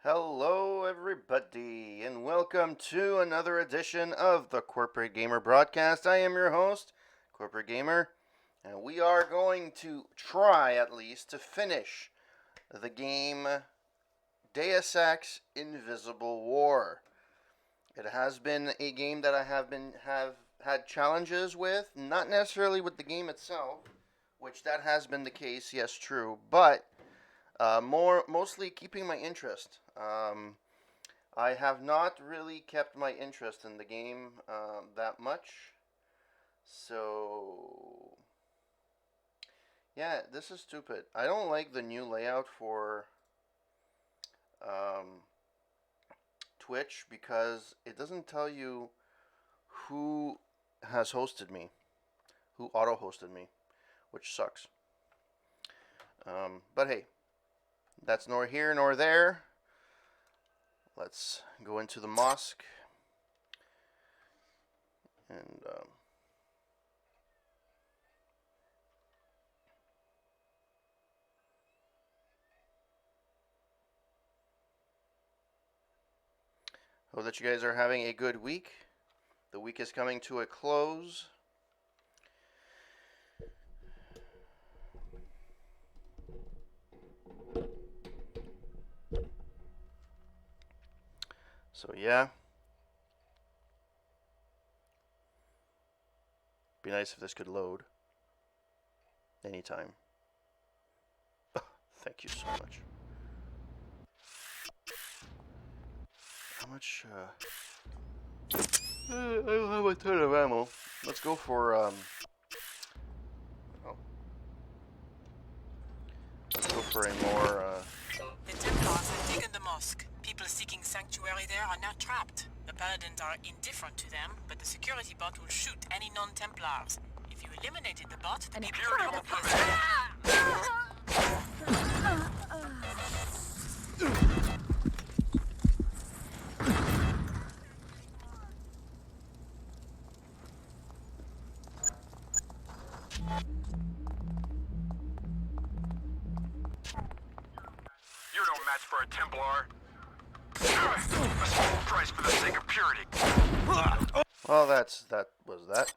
Hello, everybody, and welcome to another edition of the Corporate Gamer broadcast. I am your host, Corporate Gamer, and we are going to try, at least, to finish the game Deus Ex Invisible War. It has been a game that I have had challenges with, not necessarily with the game itself, which that has been the case, yes, true, but mostly keeping my interest. I have not really kept my interest in the game that much. So, yeah, this is stupid. I don't like the new layout for um, Twitch because it doesn't tell you who has hosted me, who auto hosted me, which sucks. But hey, that's nor here nor there. Let's go into the mosque and hope that you guys are having a good week. The week is coming to a close. So yeah, be nice if this could load anytime. Thank you so much. How much? I don't have a ton of ammo. Let's go for oh. Let's go for a more The Templars have taken the mosque. People seeking sanctuary there are now trapped. The Paladins are indifferent to them, but the security bot will shoot any non-Templars. If you eliminated the bot, the people would probably You're no match for a Templar. A small price for the sake of purity. well, that was that.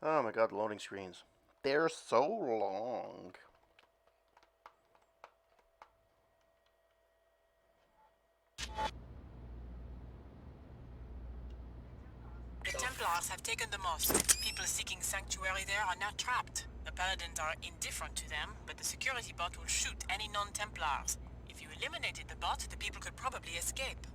Oh my god, loading screens. They're so long. The Templars have taken the mosque. People seeking sanctuary there are now trapped. The Paladins are indifferent to them, but the security bot will shoot any non-Templars. If you eliminated the bot, the people could probably escape.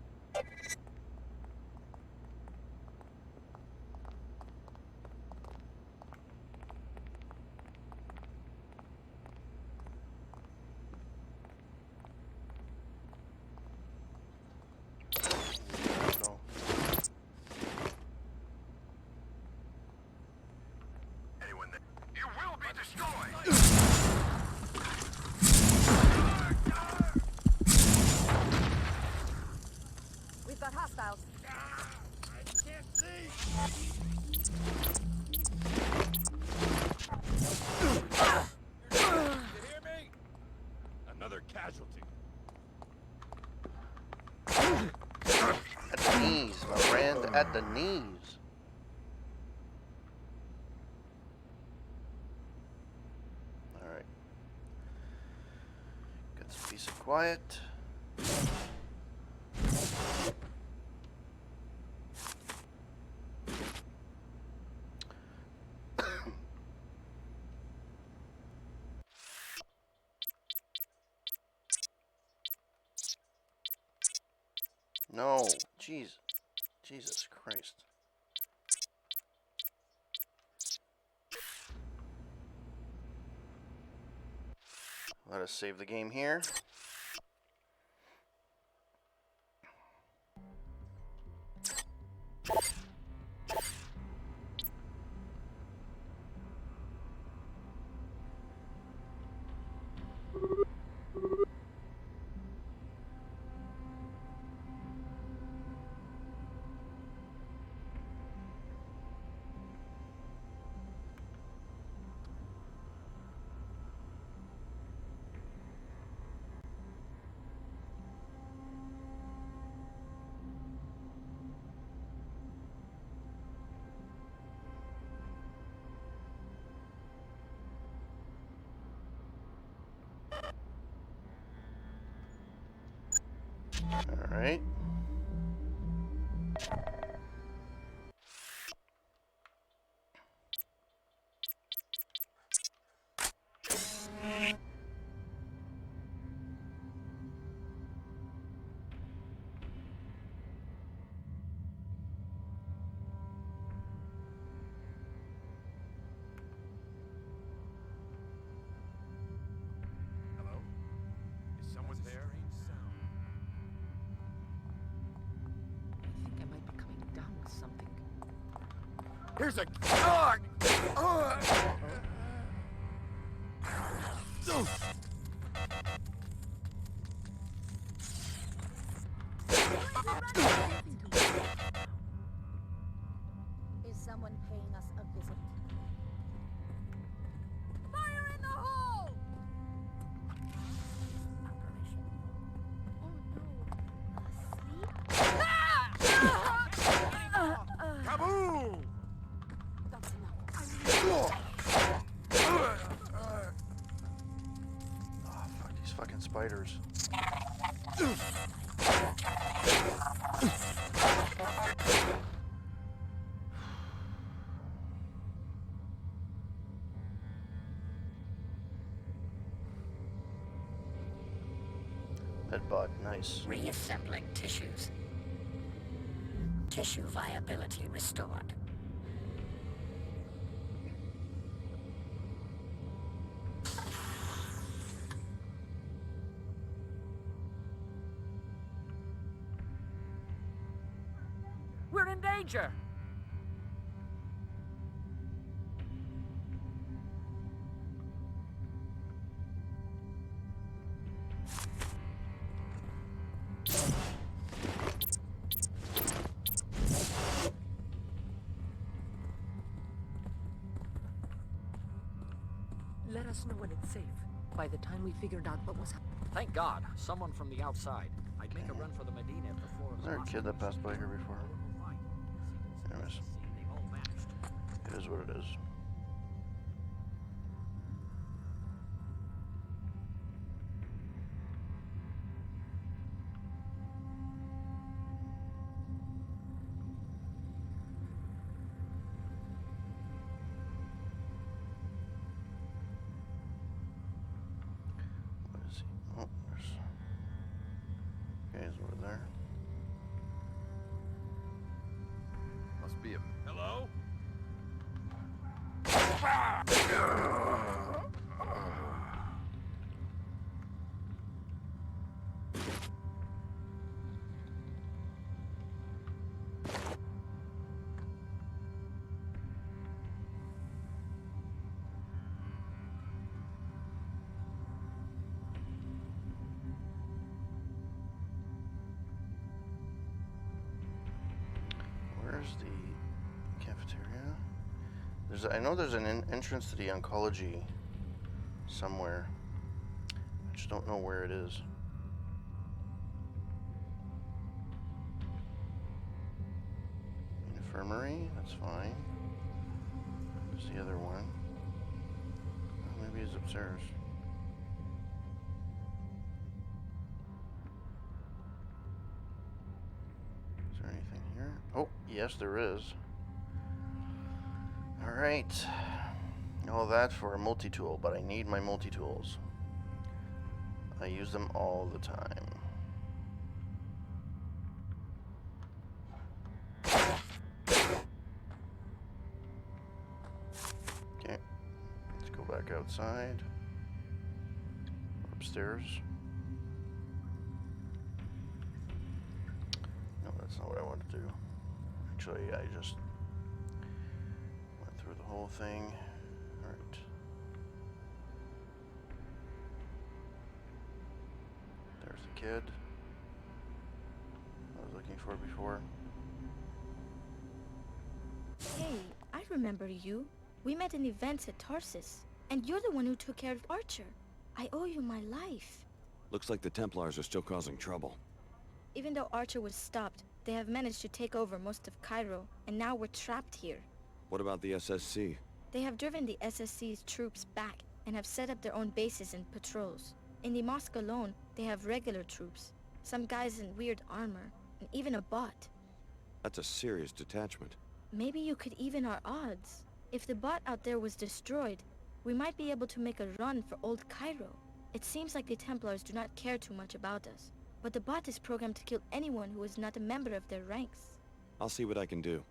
Anyone there? You will be destroyed! We've got hostiles. I can't see! You hear me? Another casualty. At the knees, my friend, at the knees. Alright. Got some peace and quiet. No, jeez. Jesus Christ. Let us save the game here. All right. Hello? Is someone there? I think I might be coming down with something. Here's a... Is someone paying us a visit? Fire in the hole! Apparition. Oh no. Asleep? Kaboom! That's enough. Oh, fuck these fucking spiders. Bedbug, nice. Reassembling tissues. Tissue viability restored. We're in danger! Let us know when it's safe. By the time we figured out what was happening. Thank God, someone from the outside. I'd make a run for the Medina if the floor Was there a kid that passed by here before? Anyways, They all matched. it is what it is. What is he? Oh, there's guys over there. Must be a... Hello? Where's the cafeteria? I know there's an entrance to the oncology somewhere. I just don't know where it is. Infirmary, that's fine. There's the other one. Oh, maybe it's upstairs. Is there anything here? Oh, yes, there is. Alright. All that for a multi-tool, but I need my multi-tools. I use them all the time. outside. Upstairs. No, that's not what I wanted to do. Actually, I just went through the whole thing. Alright. There's the kid I was looking for before. Hey, I remember you. We met in events at Tarsus, and you're the one who took care of Archer. I owe you my life. Looks like the Templars are still causing trouble. Even though Archer was stopped, they have managed to take over most of Cairo, and now we're trapped here. What about the SSC? They have driven the SSC's troops back and have set up their own bases and patrols. In the mosque alone, they have regular troops, some guys in weird armor, and even a bot. That's a serious detachment. Maybe you could even our odds. If the bot out there was destroyed, we might be able to make a run for old Cairo. It seems like the Templars do not care too much about us, but the bot is programmed to kill anyone who is not a member of their ranks. I'll see what I can do.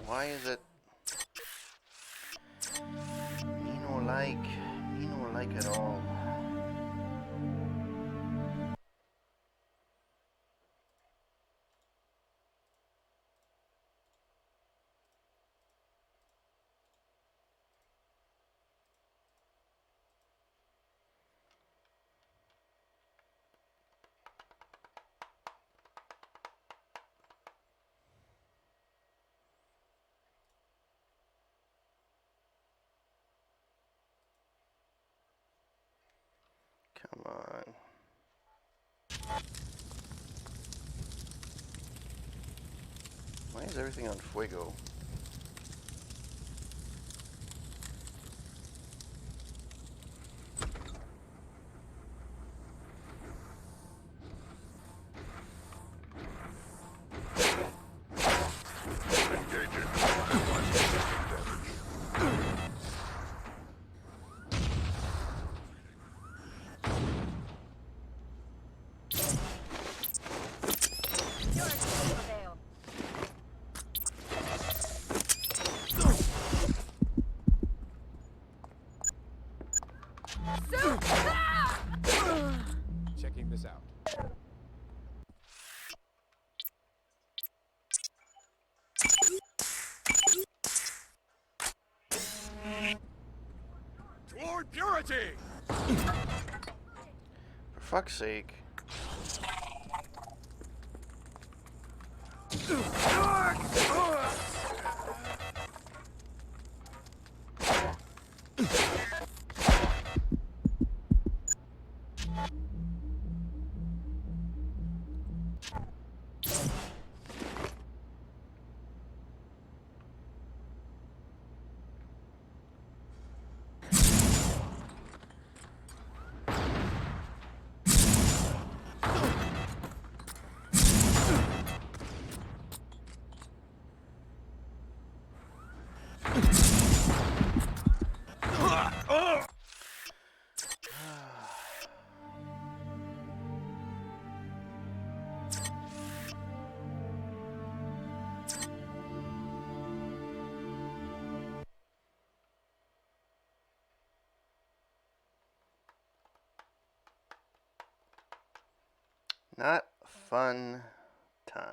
Why is it me no like at all? Come on. Why is everything on fuego? Checking this out. Toward purity! For fuck's sake. Not fun time.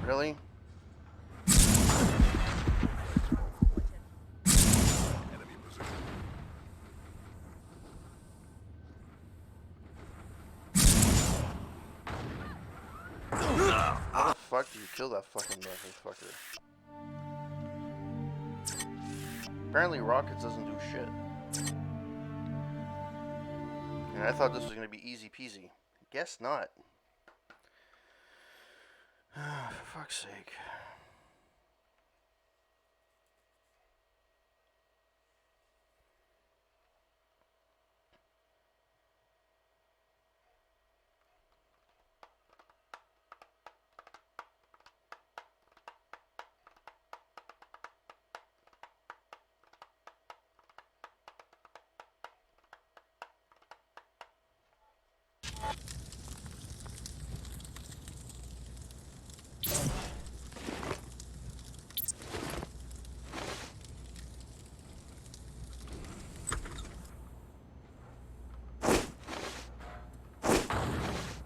Really? How the fuck do you kill that fucking motherfucker? Apparently rockets doesn't do shit. And I thought this was gonna be easy peasy. Guess not. For fuck's sake.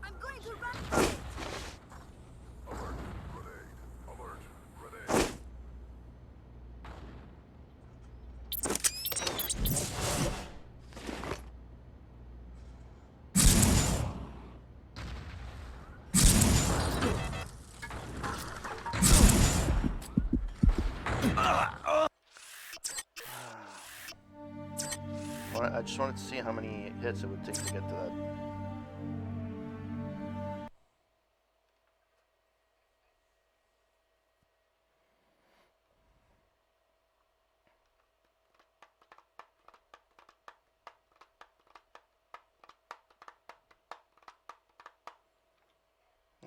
I'm going to run from it. I just wanted to see how many hits it would take to get to that.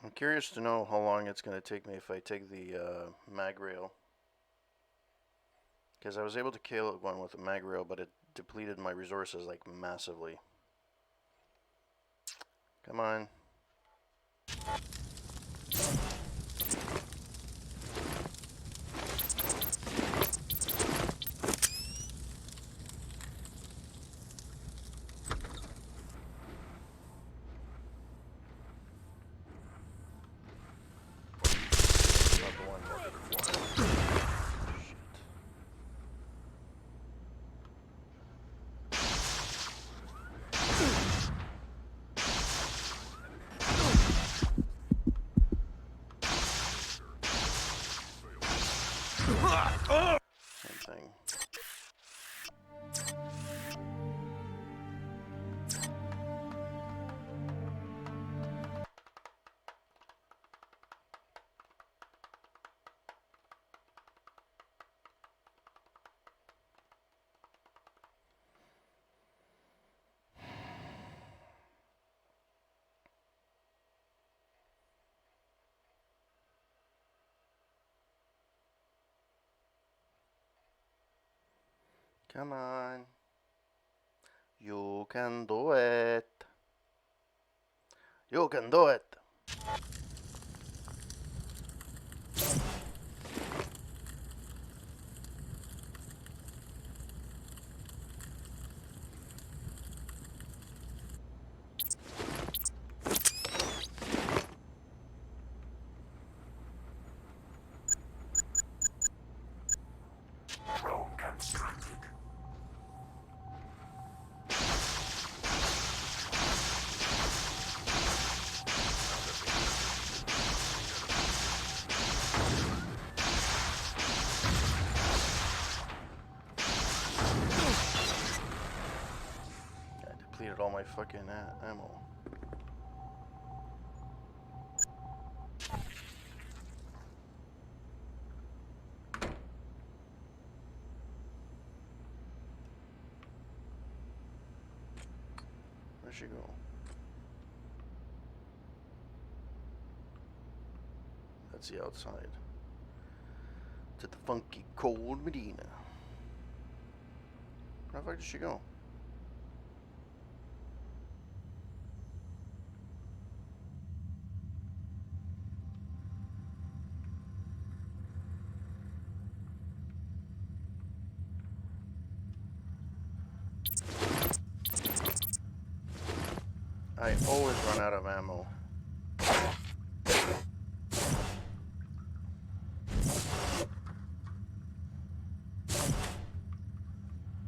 I'm curious to know how long it's going to take me if I take the mag rail. Because I was able to kill one with a mag rail, but it depleted my resources like massively. Come on. Not the one. Same thing. Come on. You can do it. You can do it. I depleted all my fucking ammo. does she go? That's the outside. To the funky cold Medina. Where the fuck did she go? I always run out of ammo.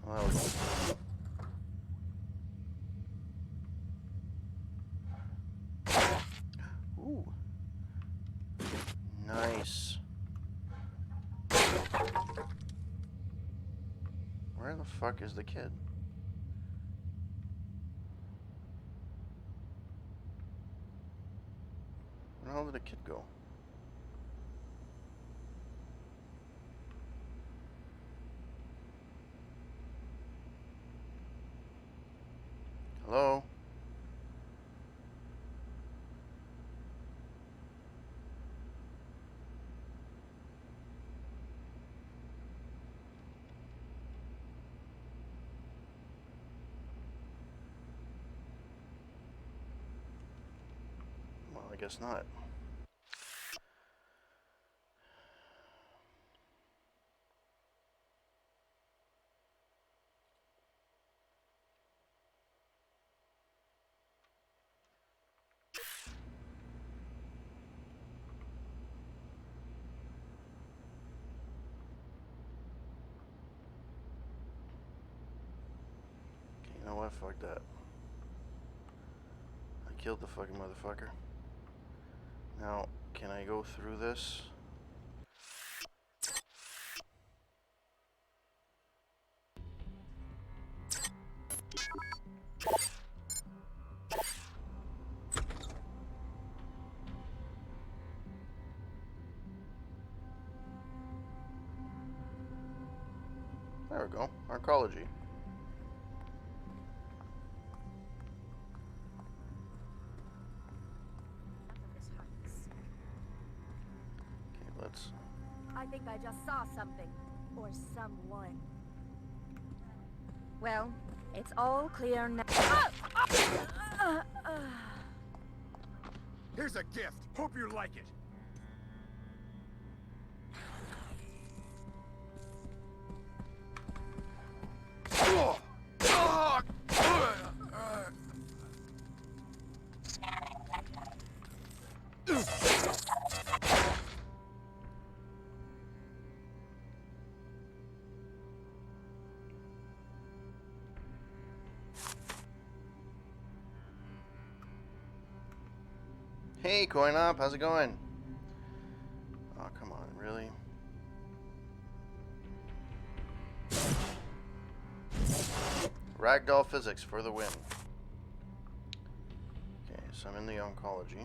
Well, ooh. Nice. Where the fuck is the kid? Where the hell did the kid go? Hello? Well, I guess not. Okay, you know what? Fuck that. I killed the fucking motherfucker. Now, can I go through this? There we go. Arcology. Okay, let's... I think I just saw something. Or someone. Well, it's all clear now. Here's a gift. Hope you like it. Hey, Coin Up, how's it going? Oh, come on, really? Ragdoll physics for the win. Okay, so I'm in the oncology.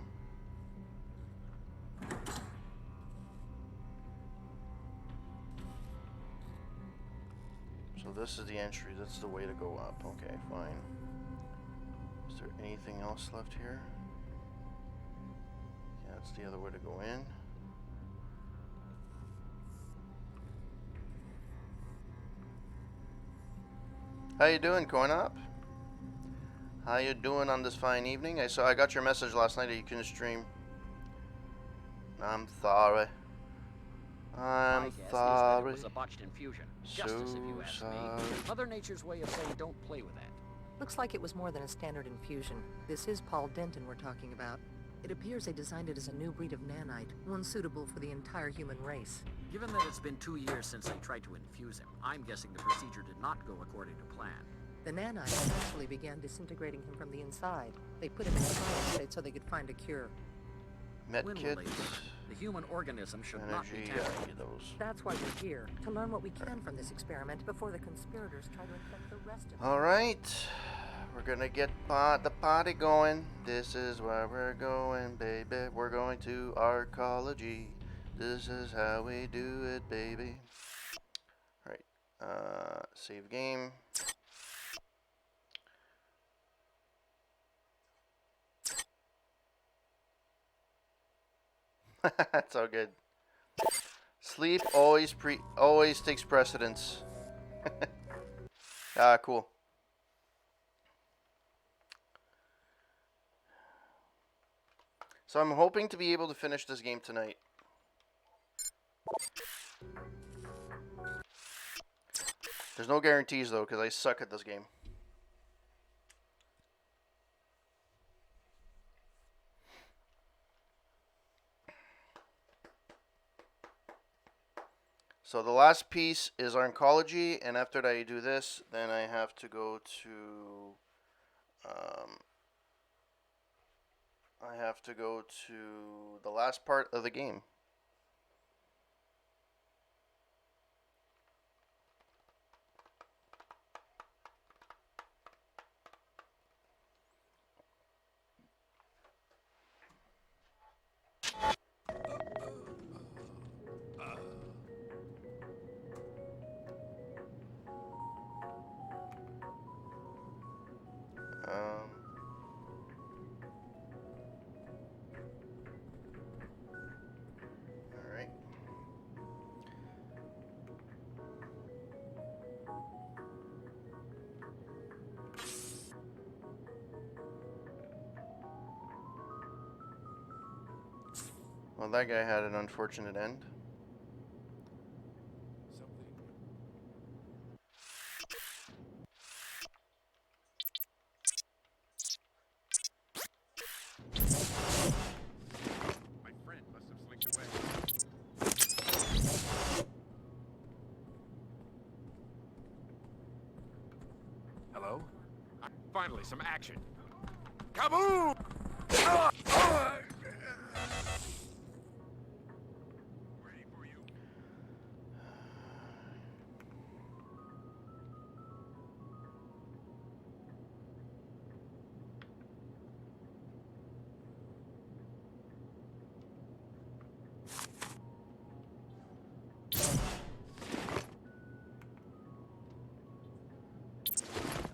So this is the entry, that's the way to go up. Okay, fine. Is there anything else left here? Yeah, that's the other way to go in. How you doing, Coin Up? How you doing on this fine evening? I got your message last night that you couldn't stream. I'm sorry. My I'm guess is that sorry. it was a botched infusion. Justice, if you ask me. Mother Nature's way of saying don't play with that. Looks like it was more than a standard infusion. This is Paul Denton we're talking about. It appears they designed it as a new breed of nanite, one suitable for the entire human race. Given that it's been 2 years since they tried to infuse him, I'm guessing the procedure did not go according to plan. The nanites actually began disintegrating him from the inside. They put him in a cryo state so they could find a cure. Med When will kits, they do it? The human organism should not be energy, tampered. get those. That's why we're here, to learn what we can from this experiment before the conspirators try to infect the rest of us. All right, we're gonna get the party going. This is where we're going, baby. We're going to arcology. This is how we do it, baby. All right, save game. That's all good. Sleep always takes precedence. Ah, cool. So I'm hoping to be able to finish this game tonight. There's no guarantees though, because I suck at this game. So the last piece is oncology, and after I do this, then I have to go to the last part of the game. All right. Well, that guy had an unfortunate end. My friend must have slinked away. Hello? Finally, some action. Kaboom! Ready for you.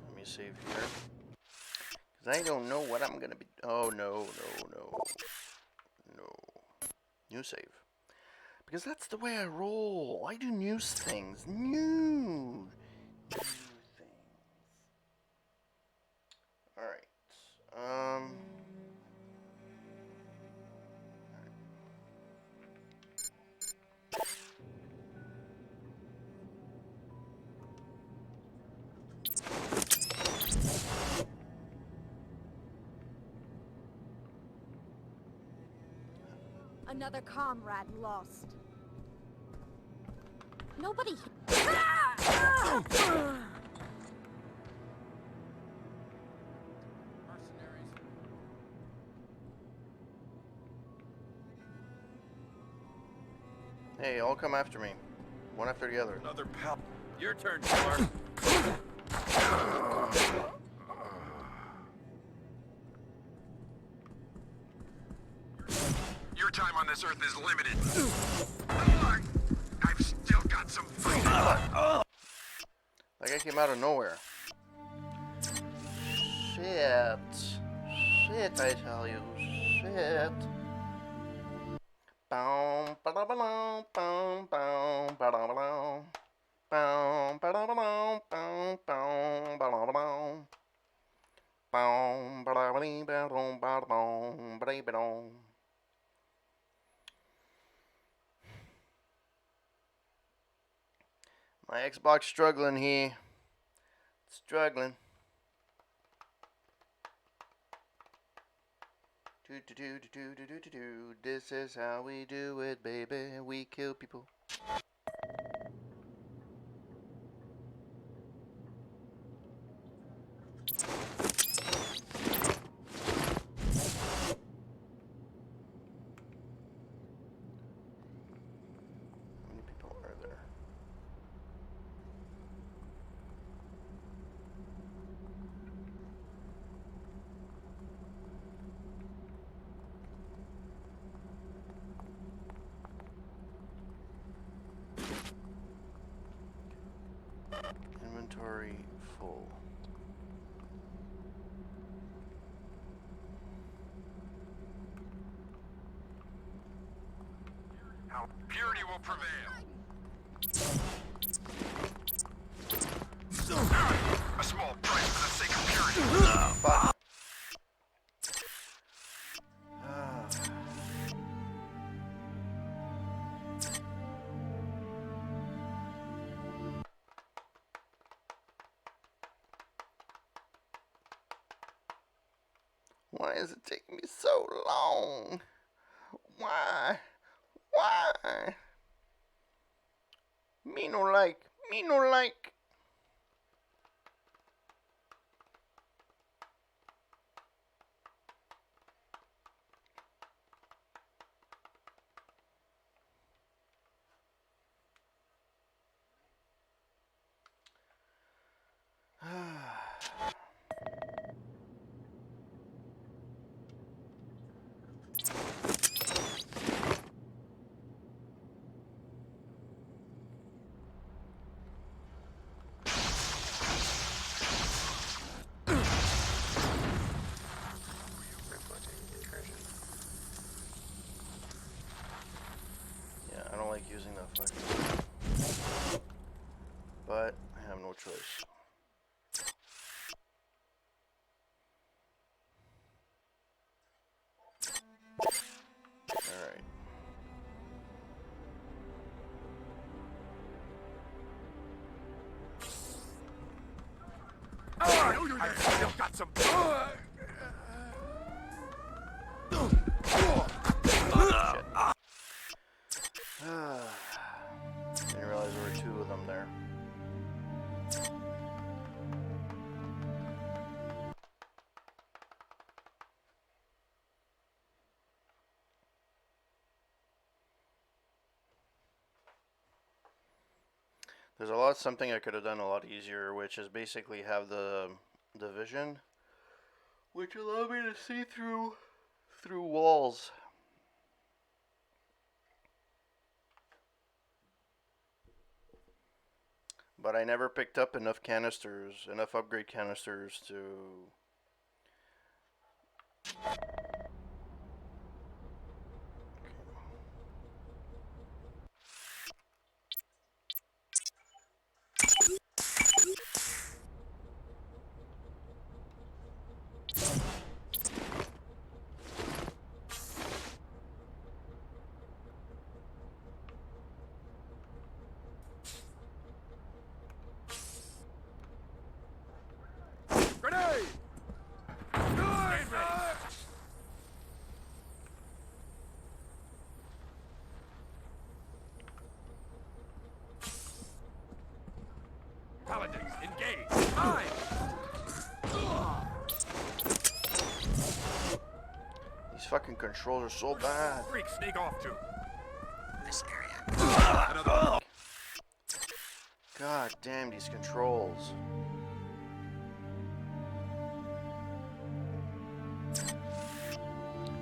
Let me save here. Because I don't know what I'm going to be... Oh, no. New save. Because that's the way I roll. I do new things. New things. Alright. Another comrade lost. Nobody. Hey, all come after me. One after the other. Another pal. Your turn, Clark. Your time on this earth is limited. I've still got some fight. That guy came out of nowhere. Shit. Shit, I tell you. Shit. Boom, ba-da-ba-dum, boom, boom, ba-da-ba-dum. Boom, ba-da-ba-dum, boom, boom, ba-da-ba-dum. Boom, ba-da-ba-dee-ba-dum, ba-da-bum, ba-dee-ba-dum. My Xbox struggling here. Struggling. This is how we do it, baby. We kill people. How many people are there? Purity will prevail. A small price for the sake of purity. Fuck. Why is it taking me so long? Why? Why? Me no like. Me no like. Yeah, I don't like using that fucking. But I have no choice. Alright. I've still got some. Didn't realize there were two of them there. There's a lot something I could have done a lot easier, which is basically have the vision, which allowed me to see through walls. But I never picked up enough canisters, enough upgrade canisters to. Grenade! Paladins, engage! Time! These fucking controls are so bad. Freak, sneak off to. This area. Another. God damn these controls.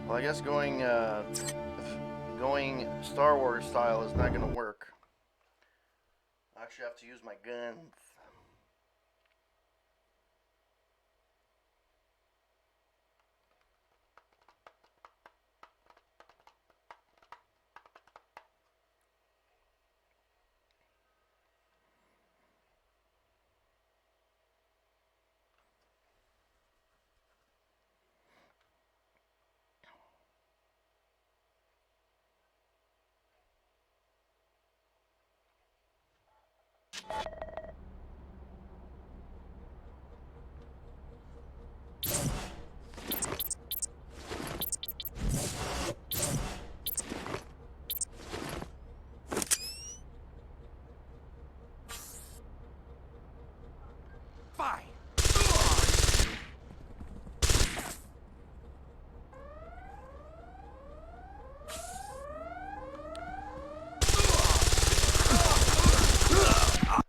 Well, I guess going Star Wars style is not gonna work. I actually have to use my guns. Fine!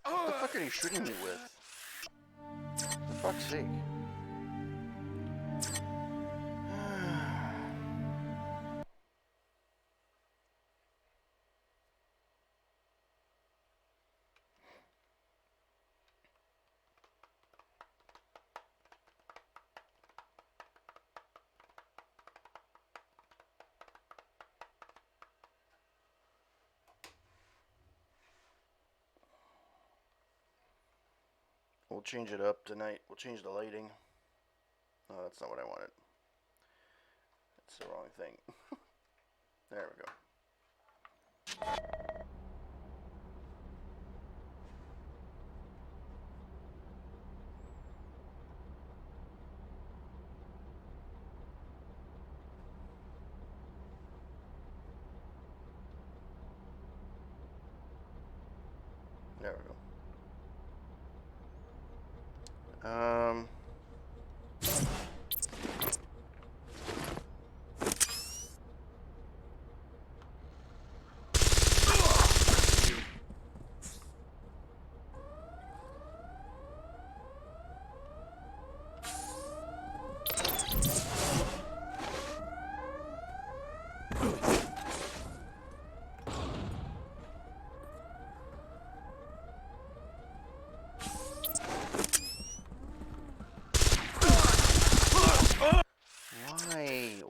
What the fuck are you shooting me with? For fuck's sake. We'll change it up tonight. We'll change the lighting. No, that's not what I wanted. That's the wrong thing. There we go. There we go.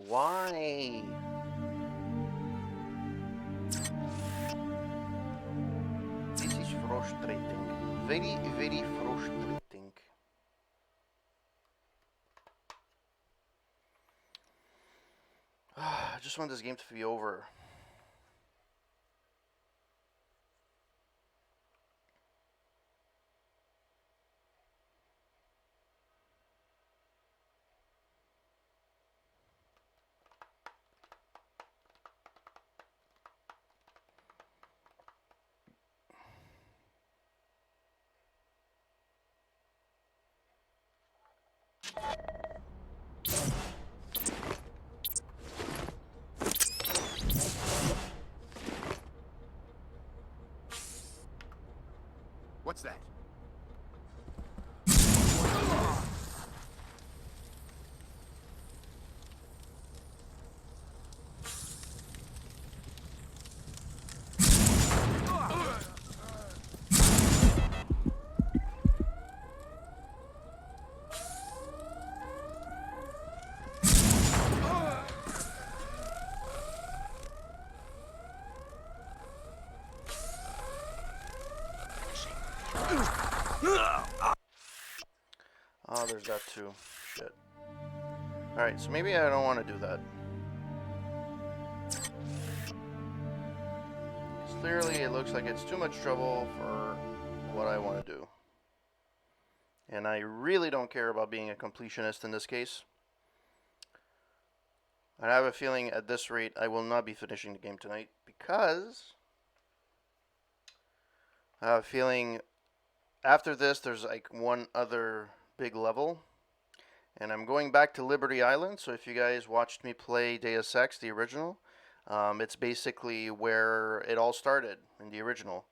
Why? This is frustrating. Very, very frustrating. I just want this game to be over. What's that? Oh, there's that too. Shit. Alright, so maybe I don't want to do that. Clearly, it looks like it's too much trouble for what I want to do. And I really don't care about being a completionist in this case. I have a feeling at this rate I will not be finishing the game tonight because I have a feeling after this there's like one other big level and I'm going back to Liberty Island. So if you guys watched me play Deus Ex, the original, it's basically where it all started in the original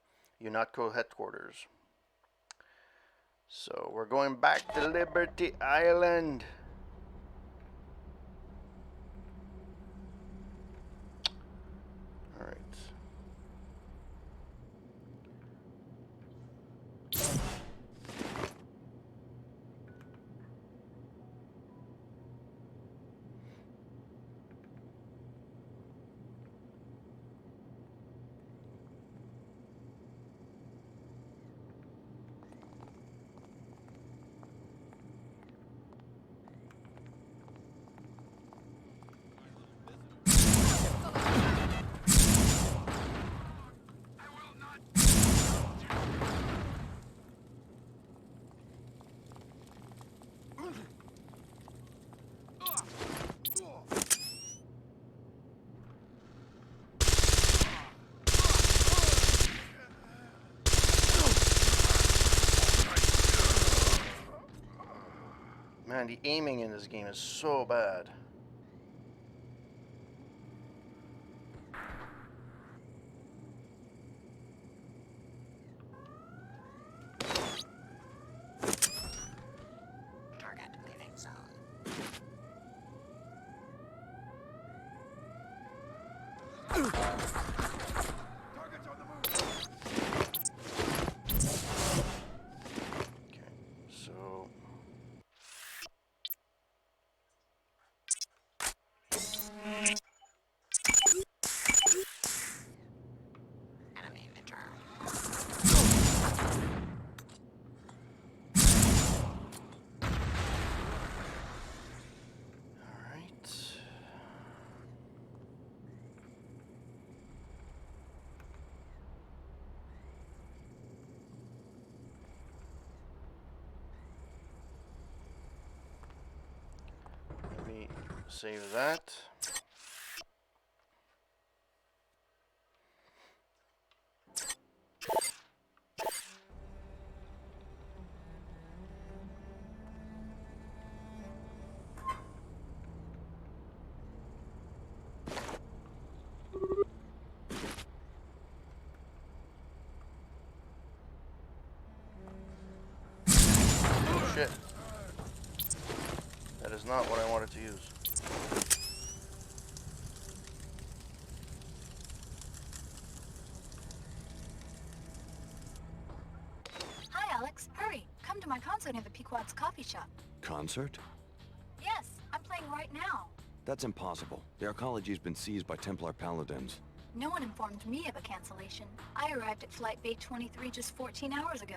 UNATCO headquarters. So we're going back to Liberty Island. All right. Man, the aiming in this game is so bad. Target leaving zone. Target's on the move. Okay, so Enemy midterm. Save that. Shit. That is not what I wanted to use. Hi, Alex. Hurry. Come to my concert at the Pequod's coffee shop. Concert? Yes, I'm playing right now. That's impossible. The arcology's been seized by Templar paladins. No one informed me of a cancellation. I arrived at Flight Bay 23 just 14 hours ago.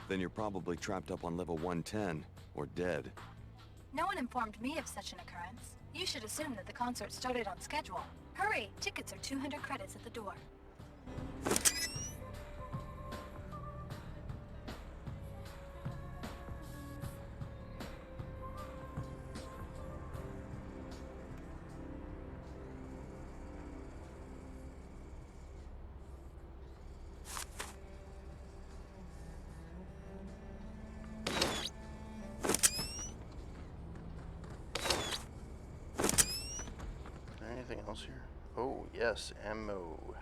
Then you're probably trapped up on level 110, or dead. No one informed me of such an occurrence. You should assume that the concert started on schedule. Hurry! Tickets are 200 credits at the door. Anything else here? Oh, yes, ammo.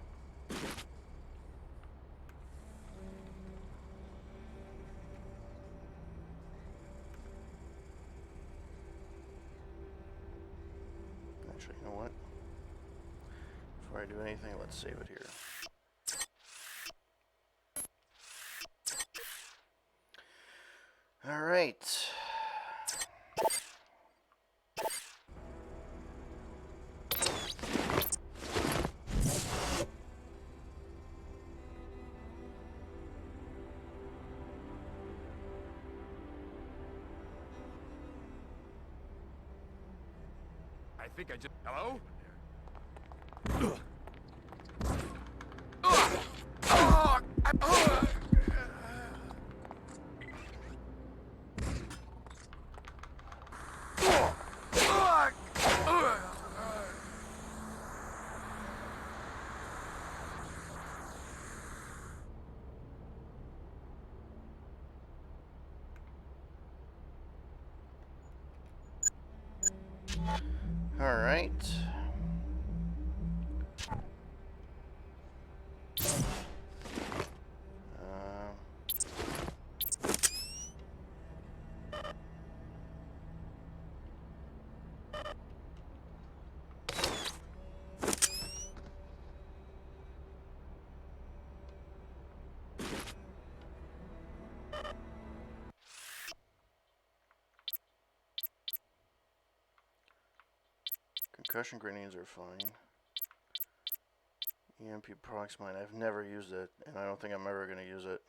Actually, you know what? Before I do anything, let's save it here. All right. I think I just... Hello? All right. Concussion grenades are fine. EMP prox mine. I've never used it, and I don't think I'm ever going to use it.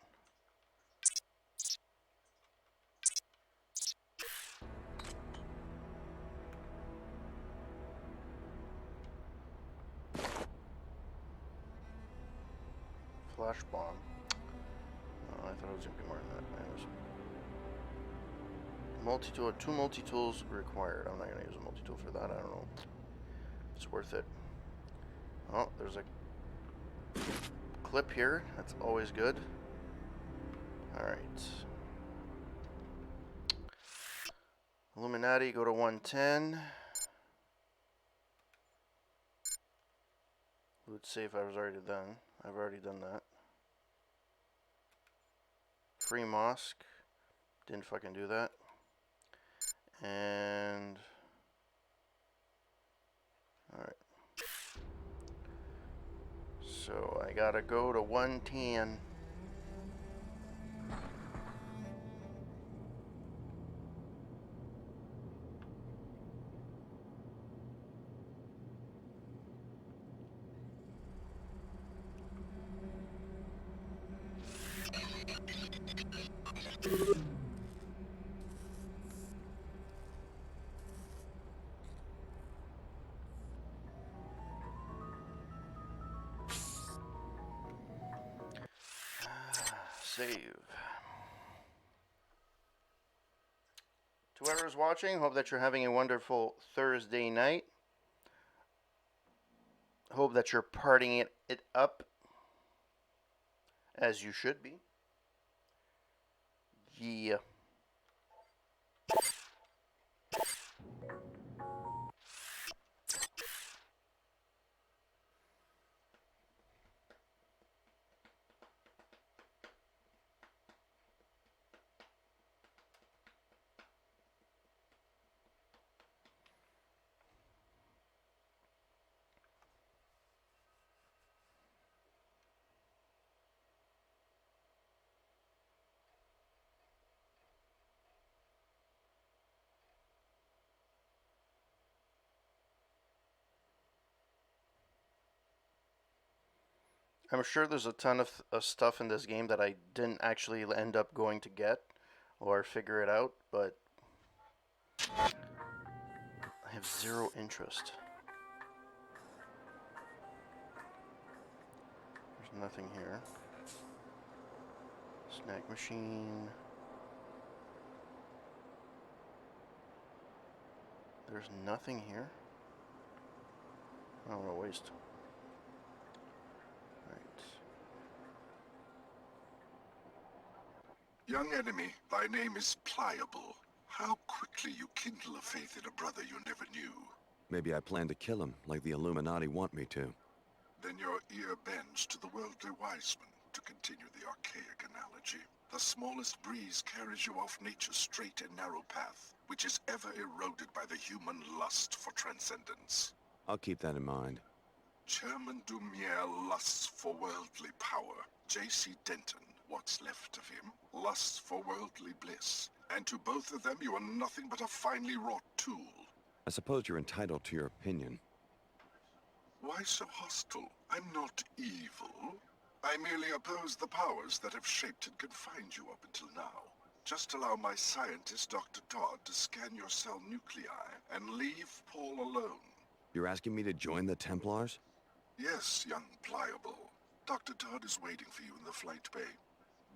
Flash bomb. Oh, I thought it was going to be more than that. Anyways. Multi-tool, 2 multi-tools required. I'm not going to use a multi-tool for that. I don't know. It's worth it. Oh, there's a clip here. That's always good. Alright. Illuminati, go to 110. Loot safe, I was already done. I've already done that. Free mosque. Didn't fucking do that. And... Alright. So I gotta go to 110. Save. To whoever's watching, hope that you're having a wonderful Thursday night. Hope that you're partying it up as you should be. Yeah. I'm sure there's a ton of stuff in this game that I didn't actually end up going to get or figure it out, but I have zero interest. There's nothing here. Snack machine. There's nothing here. I don't want to waste. Young enemy, thy name is Pliable. How quickly you kindle a faith in a brother you never knew. Maybe I plan to kill him, like the Illuminati want me to. Then your ear bends to the worldly wiseman, to continue the archaic analogy. The smallest breeze carries you off nature's straight and narrow path, which is ever eroded by the human lust for transcendence. I'll keep that in mind. Chairman Dumier lusts for worldly power. J.C. Denton, what's left of him, lusts for worldly bliss. And to both of them you are nothing but a finely wrought tool. I suppose you're entitled to your opinion. Why so hostile? I'm not evil. I merely oppose the powers that have shaped and confined you up until now. Just allow my scientist, Dr. Todd, to scan your cell nuclei and leave Paul alone. You're asking me to join the Templars? Yes, young Pliable. Dr. Todd is waiting for you in the flight bay.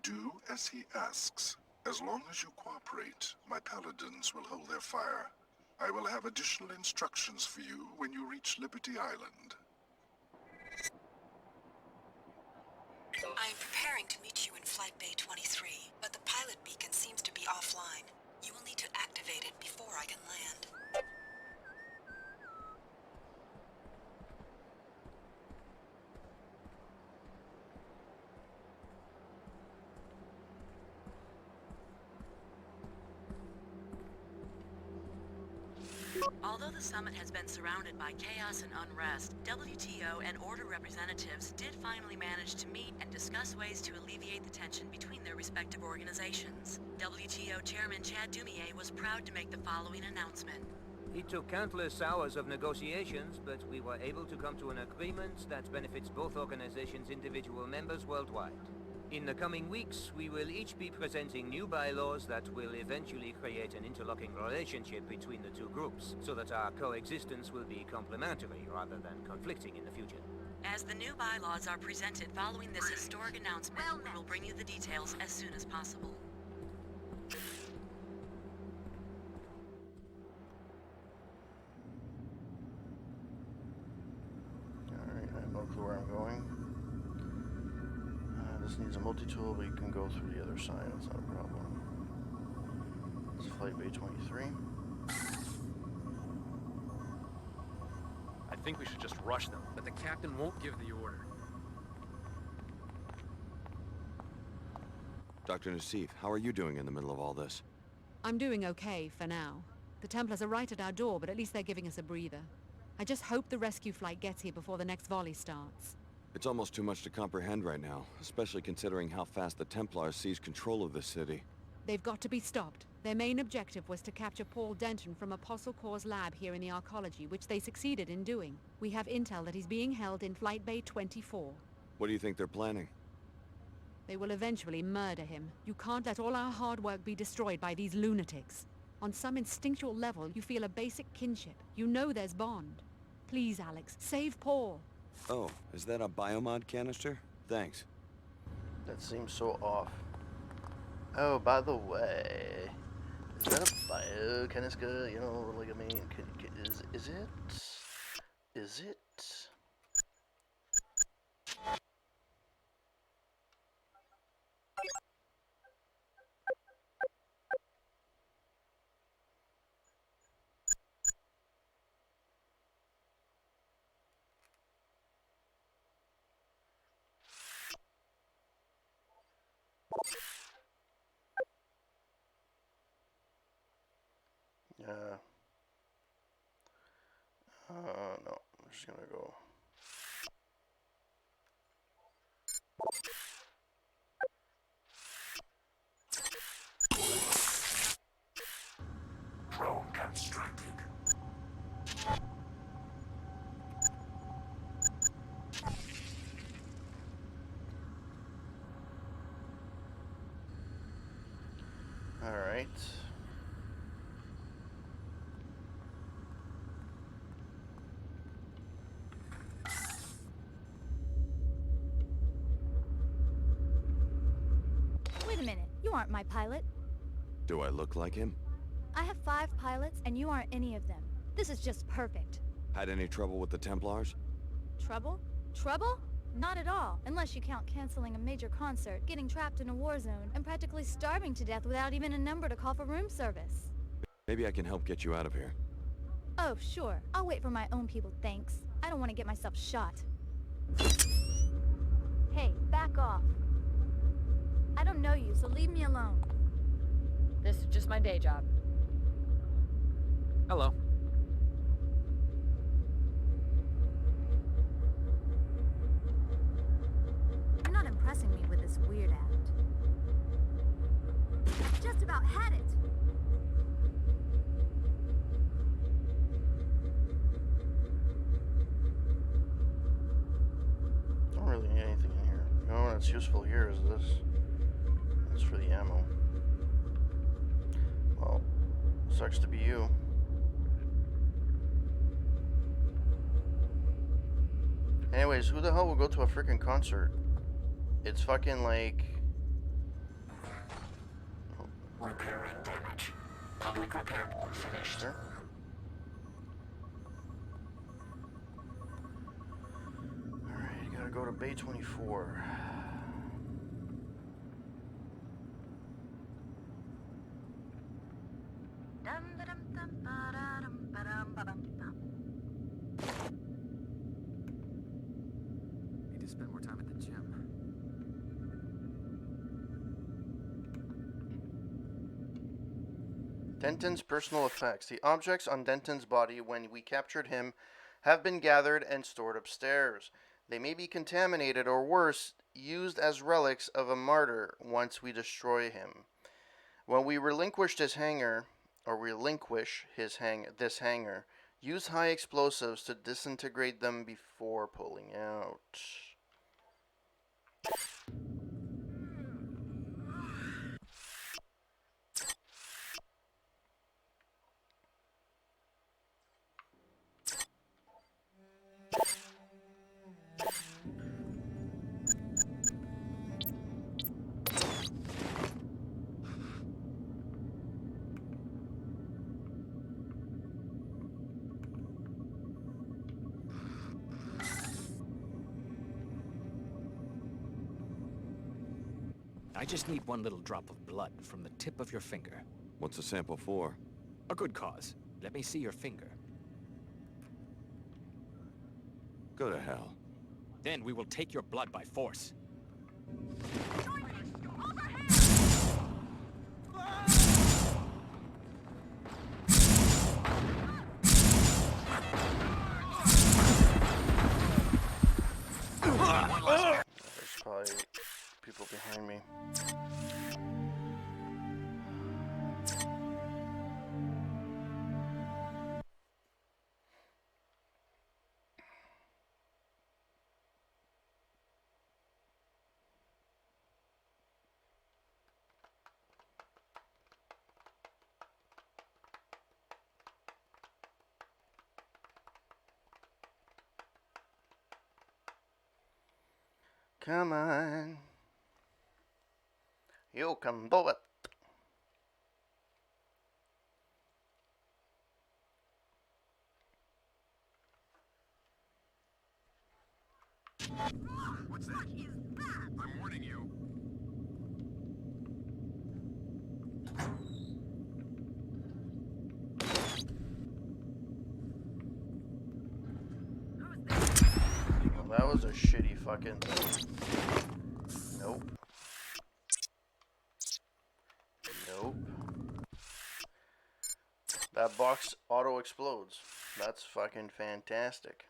Do as he asks. As long as you cooperate, my paladins will hold their fire. I will have additional instructions for you when you reach Liberty Island. I am preparing to meet you in Flight Bay 23, but the pilot beacon seems to be offline. You will need to activate it before I can land. Although the summit has been surrounded by chaos and unrest, WTO and Order representatives did finally manage to meet and discuss ways to alleviate the tension between their respective organizations. WTO Chairman Chad Dumier was proud to make the following announcement. It took countless hours of negotiations, but we were able to come to an agreement that benefits both organizations' individual members worldwide. In the coming weeks, we will each be presenting new bylaws that will eventually create an interlocking relationship between the two groups, so that our coexistence will be complementary rather than conflicting in the future. As the new bylaws are presented following this historic announcement, we will bring you the details as soon as possible. Alright, I have no clue where I'm going. This needs a multi-tool, but you can go through the other side. That's not a problem. It's Flight Bay 23. I think we should just rush them, but the captain won't give the order. Dr. Nassif, how are you doing in the middle of all this? I'm doing okay for now. The Templars are right at our door, but at least they're giving us a breather. I just hope the rescue flight gets here before the next volley starts. It's almost too much to comprehend right now, especially considering how fast the Templars seized control of this city. They've got to be stopped. Their main objective was to capture Paul Denton from Apostle Corps' lab here in the Arcology, which they succeeded in doing. We have intel that he's being held in Flight Bay 24. What do you think they're planning? They will eventually murder him. You can't let all our hard work be destroyed by these lunatics. On some instinctual level, you feel a basic kinship. You know there's bond. Please, Alex, save Paul. Oh, is that a biomod canister? Thanks. That seems so off. Oh, by the way, Is that a Biokineska? You know, like, I mean, is it? Is it? No, I'm just gonna go. Drone constructed. All right. Wait a minute. You aren't my pilot. Do I look like him? I have 5 pilots, and you aren't any of them. This is just perfect. Had any trouble with the Templars? Trouble? Trouble? Not at all, unless you count canceling a major concert, getting trapped in a war zone, and practically starving to death without even a number to call for room service. Maybe I can help get you out of here. Oh, sure. I'll wait for my own people, thanks. I don't want to get myself shot. Hey, back off. I don't know you, so leave me alone. This is just my day job. Hello. You're not impressing me with this weird act. Just about had it! Don't really need anything in here. The only one that's useful here is this. That's for the ammo. Well, sucks to be you. Anyways, who the hell will go to a freaking concert? It's fucking like... Repairing damage. Public repair finished. Sir? Alright, you gotta go to Bay 24. Need to spend more time at the gym. Denton's personal effects. The objects on Denton's body when we captured him have been gathered and stored upstairs. They may be contaminated or worse, used as relics of a martyr once we destroy him. When we relinquish this hangar, this hangar, use high explosives to disintegrate them before pulling out. I just need one little drop of blood from the tip of your finger. What's the sample for? A good cause. Let me see your finger. Go to hell. Then we will take your blood by force. There's probably people behind me. Come on. You can do it. What's that? I'm warning you. Well, that was a shitty fucking thing. Nope. Nope. That box auto explodes. That's fucking fantastic.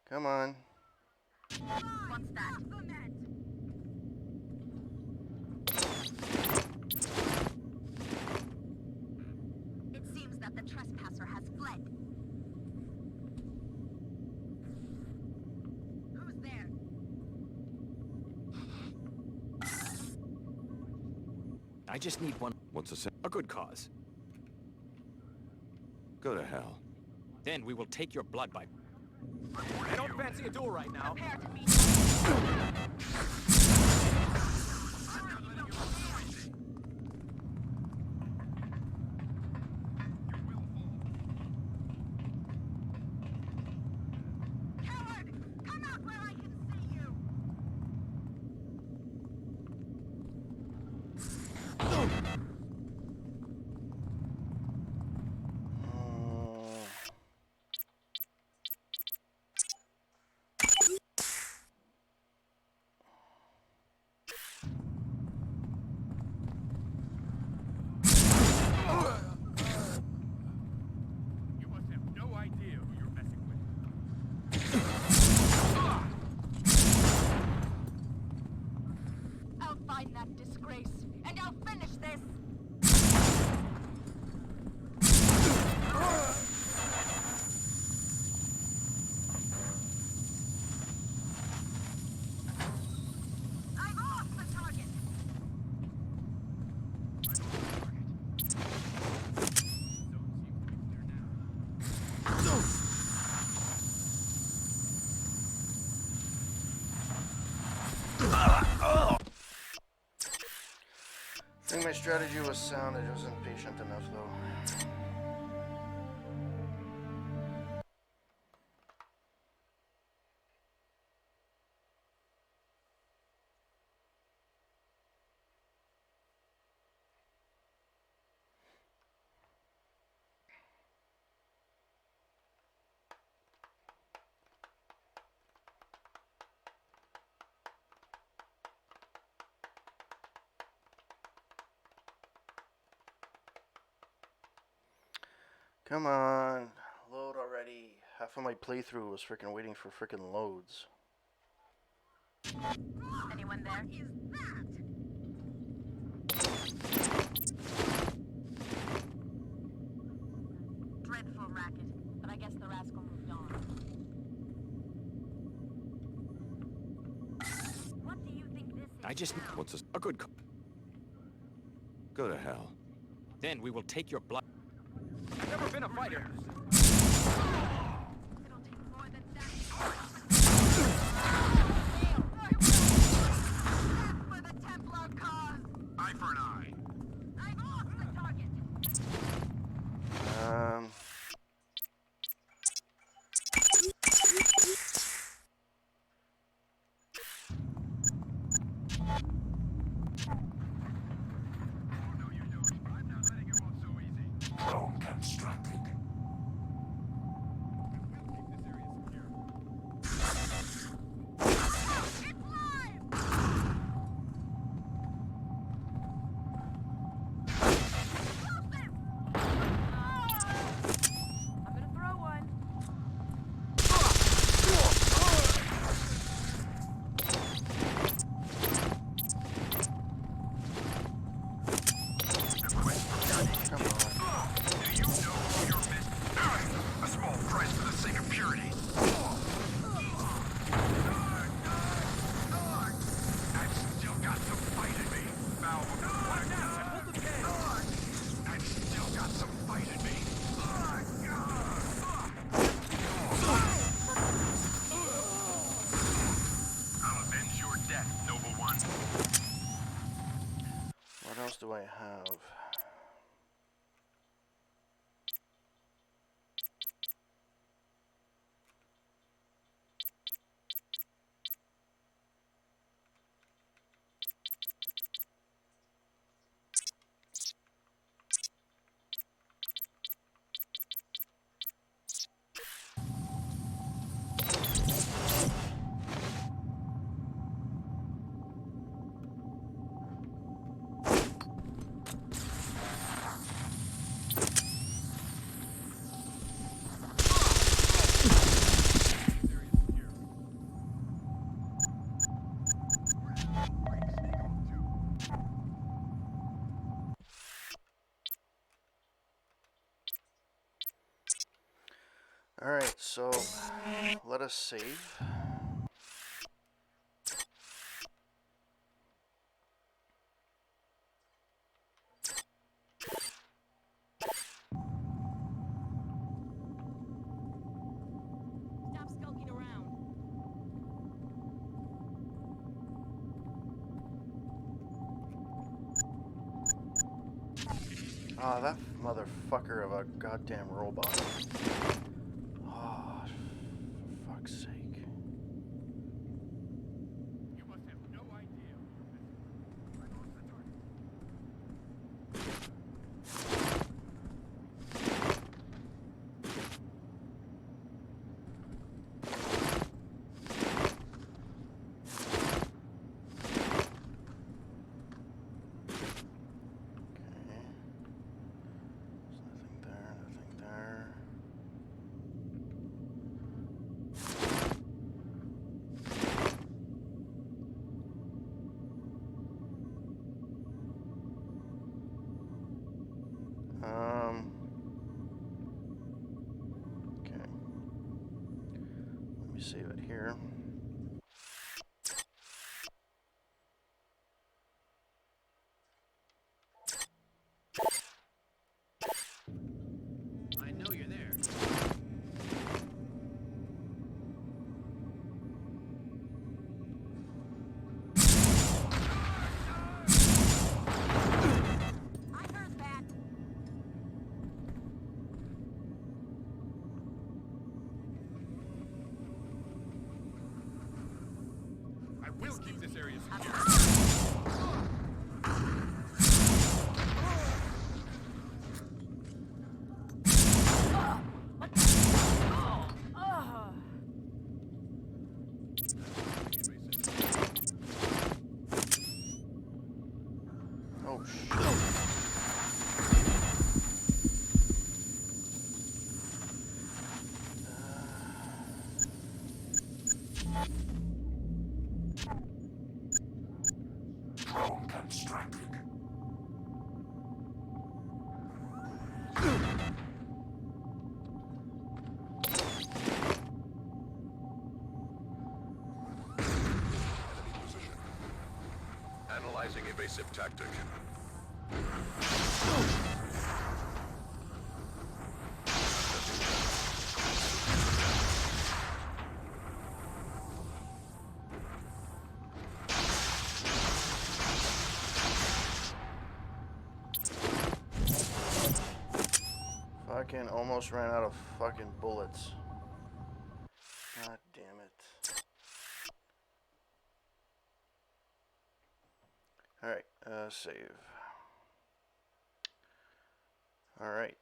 Come on. What's that? It seems that the trespasser has fled. Who's there? I just need one. What's A good cause. Go to hell. Then we will take your blood by... I don't fancy a duel right now. Prepare to meet. Coward! Come out where I can see you! You must have no idea who you're messing with. I'll find that disgrace, and I'll finish this! I've lost the target! I think my strategy was sound. I wasn't patient enough, though. Come on, load already. Half of my playthrough was freaking waiting for freaking loads. Anyone there? Is that? Dreadful racket, but I guess the rascal moved on. What do you think this is? I just... What's a good cause. Go to hell. Then we will take your blood. I've never been a fighter. It'll take more than that. For the Templar cause! Eye for an eye. I've lost the target! Drone constructed. Alright, so let us save. Stop skulking around. Ah, that motherfucker of a goddamn robot. Oh, for fuck's sake. You must have no idea. Okay. Let me save it here. I know you're there. I heard that. I will keep this area secure. Oh shit. Drone constructed. Analyzing evasive tactic. Fucking almost ran out of fucking bullets. God damn it. Alright, save. Alright.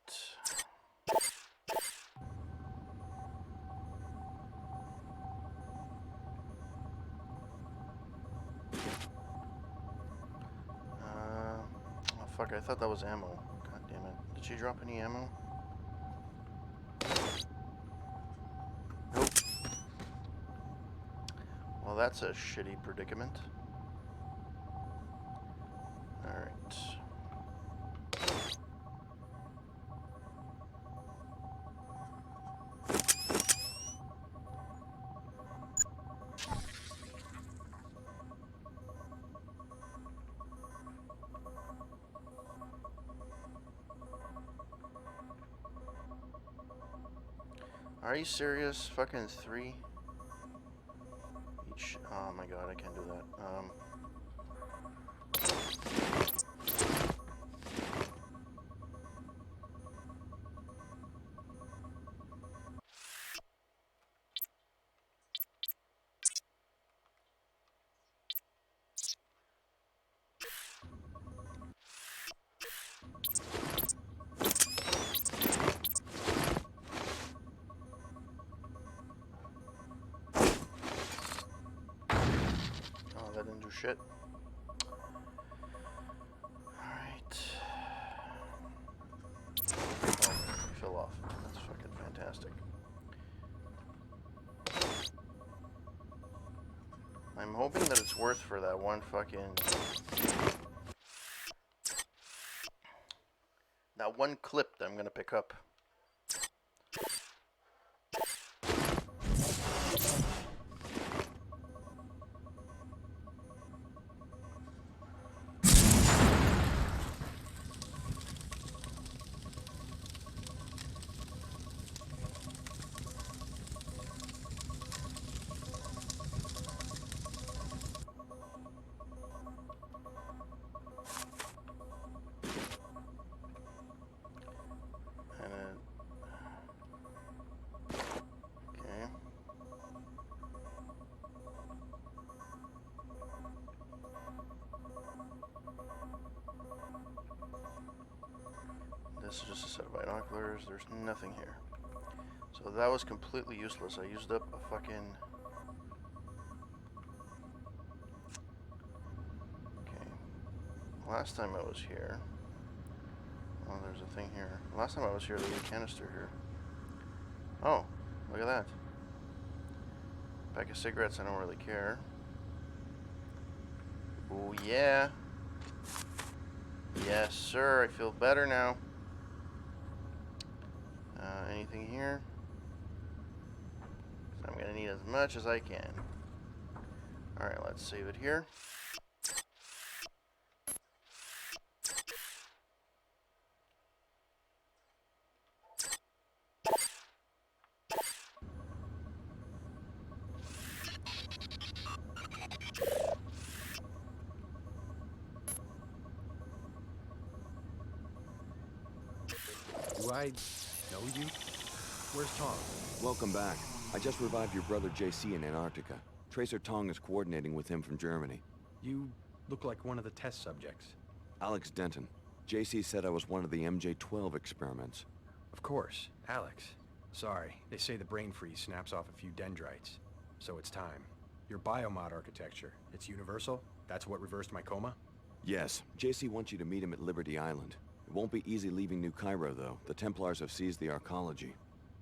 Oh fuck, I thought that was ammo. God damn it. Did she drop any ammo? Nope. Well, that's a shitty predicament. Alright. Are you serious? Fucking 3? Each. Oh my god, I can't do that. Oh, that didn't do shit. Alright. Oh, he fell off. That's fucking fantastic. I'm hoping that it's worth for that one fucking... that one clip that I'm gonna pick up. this is just a set of binoculars. There's nothing here. So that was completely useless. I used up a fucking... Okay. Last time I was here... Oh, there's a thing here. Last time I was here, there was a canister here. Oh, look at that. Pack of cigarettes, I don't really care. Oh, yeah. Yes, sir. I feel better now. Anything here? So I'm going to need as much as I can. Alright, let's save it here. Do I know you? Where's Tom? Welcome back. I just revived your brother JC in Antarctica. Tracer Tong is coordinating with him from Germany. You look like one of the test subjects. Alex Denton. JC said I was one of the MJ-12 experiments. Of course, Alex. Sorry, they say the brain freeze snaps off a few dendrites. So it's time. Your biomod architecture, it's universal? That's what reversed my coma? Yes, JC wants you to meet him at Liberty Island. It won't be easy leaving New Cairo, though. The Templars have seized the arcology.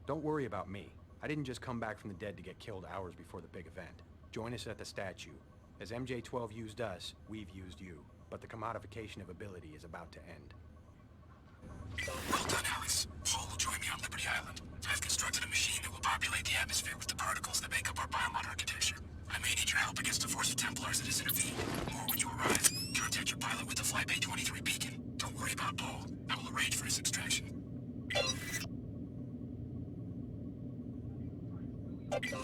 Don't worry about me. I didn't just come back from the dead to get killed hours before the big event. Join us at the statue. As MJ-12 used us, we've used you. But the commodification of ability is about to end. Well done, Alex. Paul will join me on Liberty Island. I've constructed a machine that will populate the atmosphere with the particles that make up our biomod architecture. I may need your help against a force of Templars that has intervened. More when you arrive. Contact your pilot with the Flybay 23 beacon. Don't worry about Paul. I will arrange for his extraction.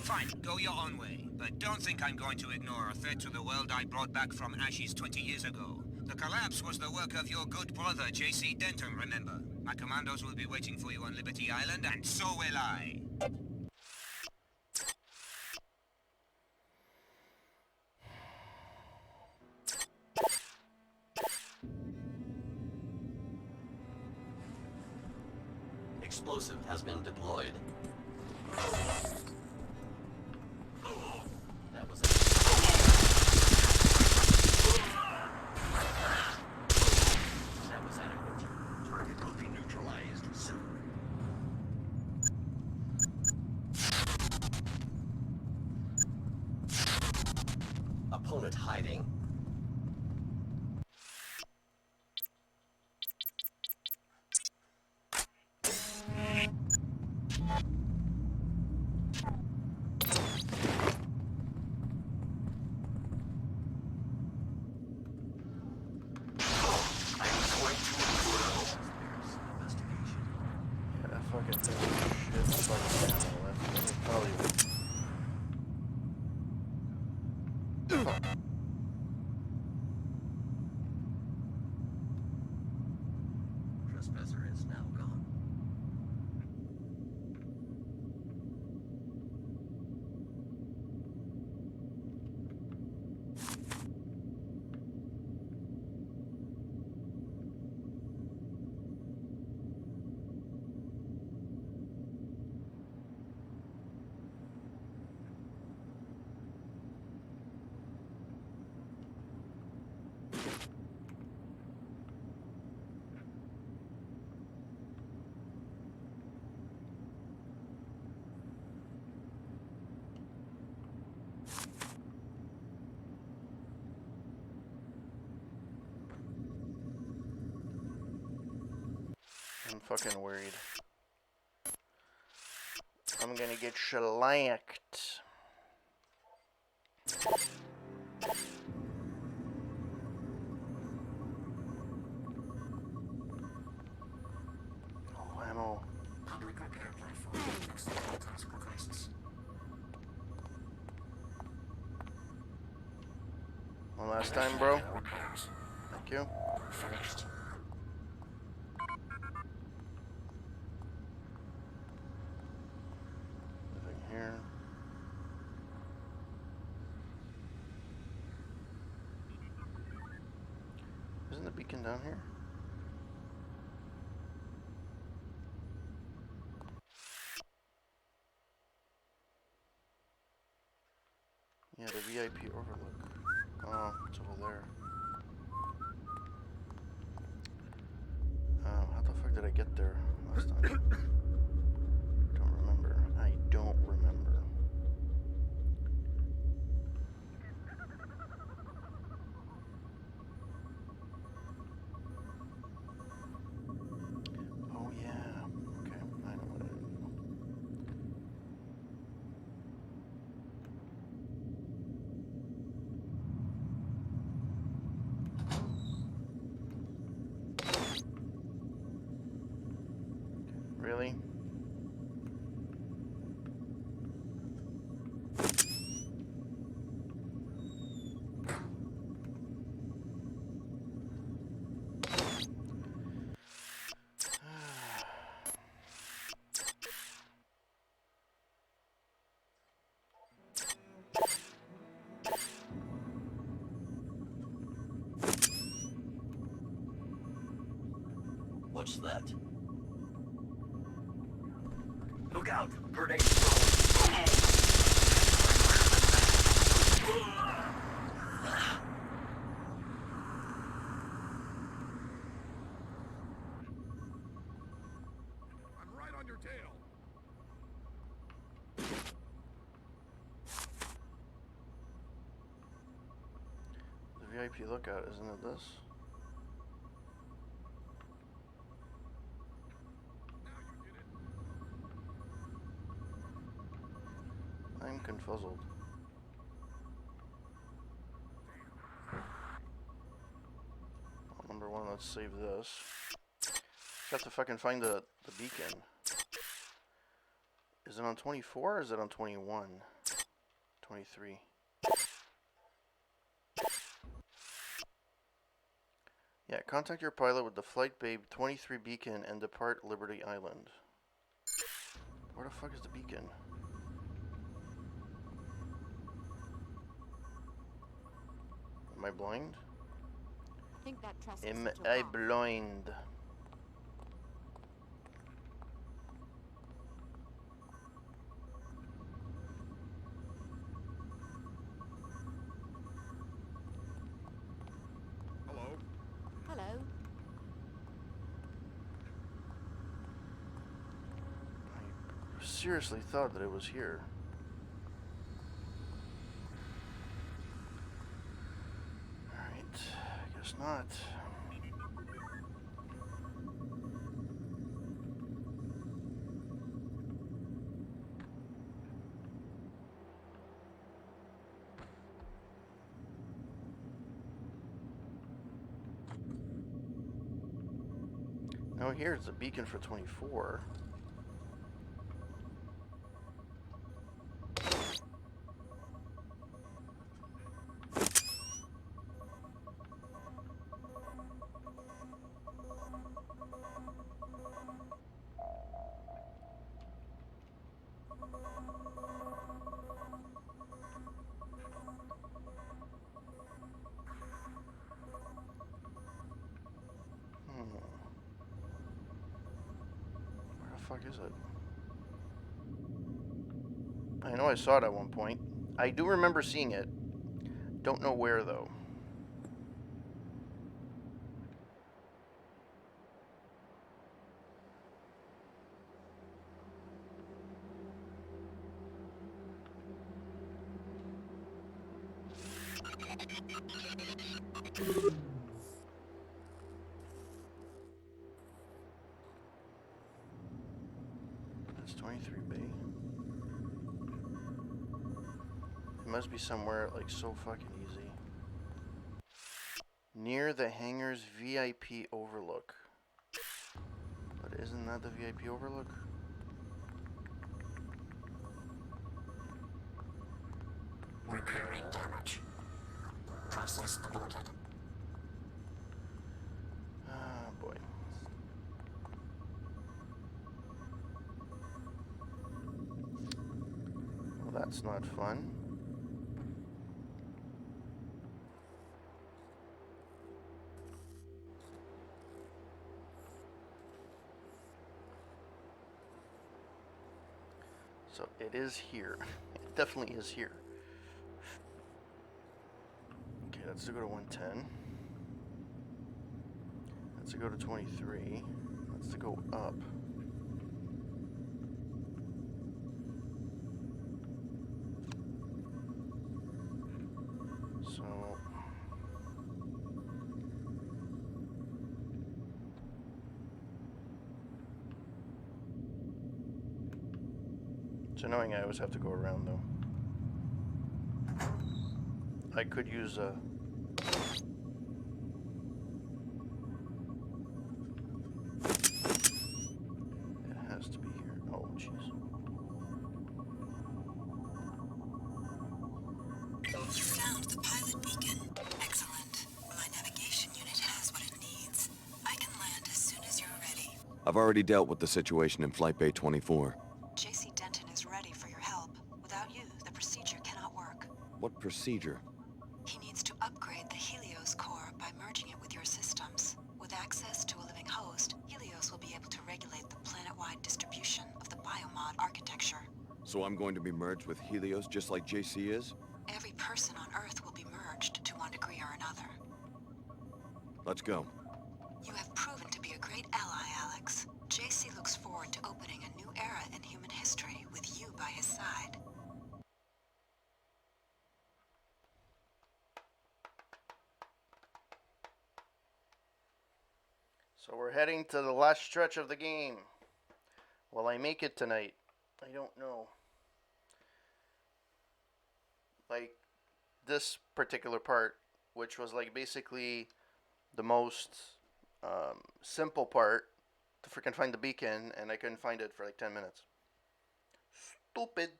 Fine, go your own way. But don't think I'm going to ignore a threat to the world I brought back from ashes 20 years ago. The collapse was the work of your good brother, J.C. Denton, remember? My commandos will be waiting for you on Liberty Island, and so will I. Explosive has been deployed. That was it. That was adequate. Target will be neutralized soon. Opponent hiding. Trespasser is now gone. I'm fucking worried. I'm gonna get shellacked. Oh, ammo. Public repair platform. External task requests. One last time, bro. Thank you. Finished. Nothing here. Isn't the beacon down here? Yeah, the VIP overlook. Oh, it's over there. How the fuck did I get there last time? Don't remember. I don't remember. Oh yeah. Okay, I know what I do. Really? What's that? Look out! Grenade thrown! I'm right on your tail. The VIP lookout, isn't it this? I'm confuzzled. Well, number one, let's save this. Got to fucking find the beacon. Is it on 24 or is it on 21? 23. Yeah, contact your pilot with the Flight Babe 23 beacon and depart Liberty Island. Where the fuck is the beacon? Am I blind? I think that trespass Am took I off. blind? Hello. Hello. I seriously thought that it was here. Alright, I guess not. No, here's the beacon for 24. Where the fuck is it? I know I saw it at one point. I do remember seeing it. Don't know where though. That's 23B. It must be somewhere like so fucking easy. Near the hangar's VIP overlook. But isn't that the VIP overlook? Repairing damage. Process aborted. Ah, boy. Well, that's not fun. So it is here. It definitely is here. That's to go to 110. That's to go to 23. That's to go up. It's annoying I always have to go around though. I could use a... It has to be here. Oh, jeez. You found the pilot beacon. Excellent. My navigation unit has what it needs. I can land as soon as you're ready. I've already dealt with the situation in Flight Bay 24. JC Denton is ready for your help. Without you, the procedure cannot work. What procedure? He needs to upgrade the Helios core by merging it with your systems. With access to a living host, Helios will be able to regulate the planet-wide distribution of the biomod architecture. So I'm going to be merged with Helios just like JC is? Every person on Earth will be merged to one degree or another. Let's go. You have proven to be a great ally, Alex. JC looks forward to opening a new era in human history with you by his side. So we're heading to the last stretch of the game. Will I make it tonight? I don't know. Like, this particular part, which was like basically the most simple part to freaking find the beacon, and I couldn't find it for like 10 minutes. Stupid.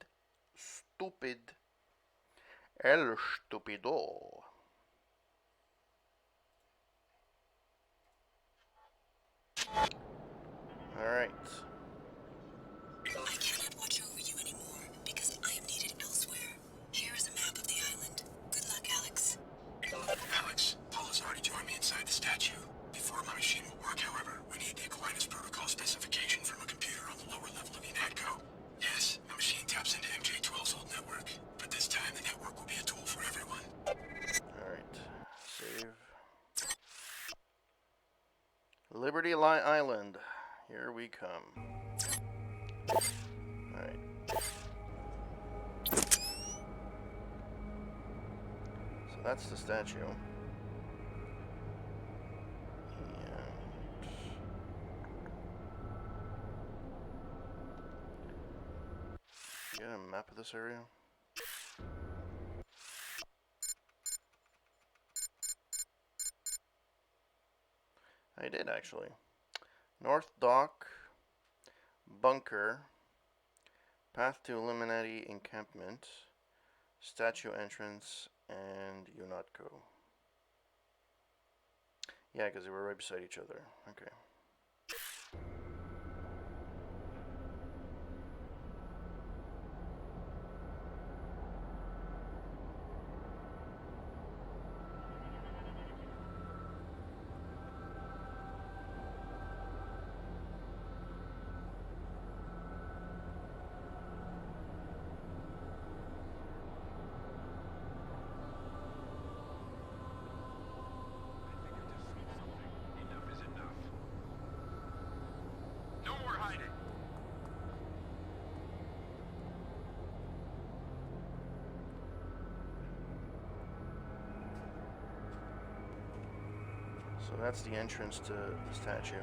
Stupid. El stupido. Alright. I cannot watch over you anymore because I am needed elsewhere. Here is a map of the island. Good luck, Alex. Alex, Paul has already joined me inside the statue. Before my machine will work, however, we need the Aquinas protocol specification from a computer on the lower level of UNATCO. Yes, my machine taps into MJ12's old network, but this time the network will be a tool for everyone. Alright. Save. Liberty Island. Here we come. Alright. So that's the statue. You got a map of this area? I did actually. North Dock, Bunker, Path to Illuminati Encampment, Statue Entrance, and UNATCO. Yeah, because they were right beside each other. Okay. So that's the entrance to the statue.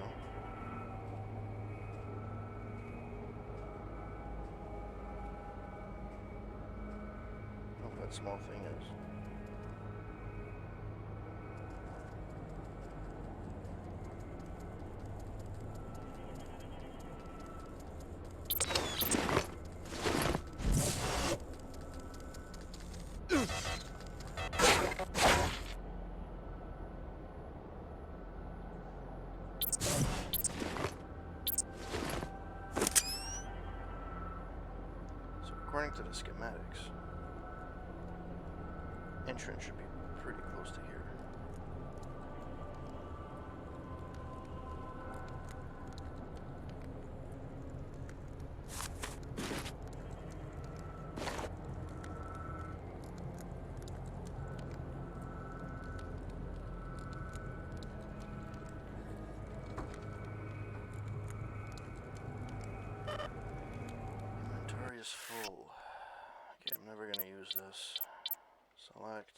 What that small thing is. According to the schematics, entrance should be pretty close to here. is full. Okay, I'm never gonna use this. Select.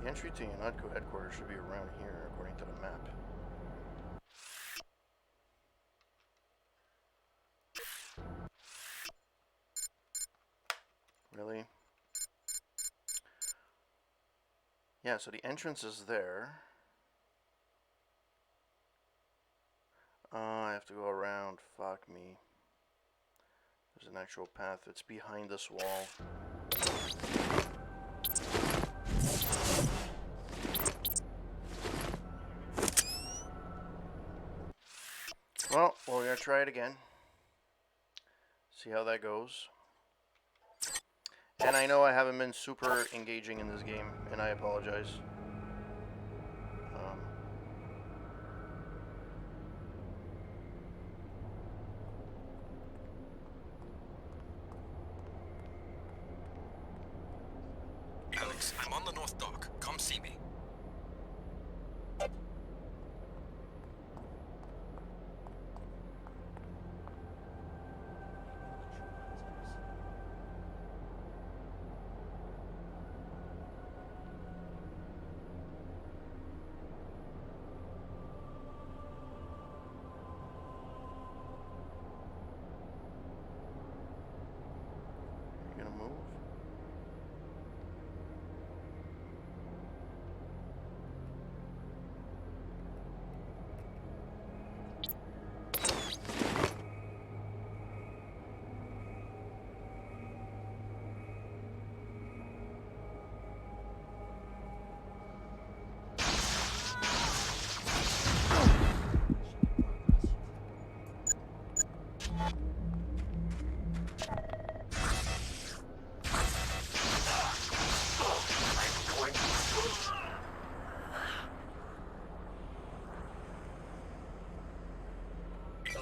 The entry to UNATCO headquarters should be around here, according to the map. Really? Yeah, so the entrance is there. I have to go around. Fuck me. There's an actual path. It's behind this wall. Well, we're gonna try it again. See how that goes. And I know I haven't been super engaging in this game, and I apologize. Alex, I'm on the North Dock. Come see me. You gonna move?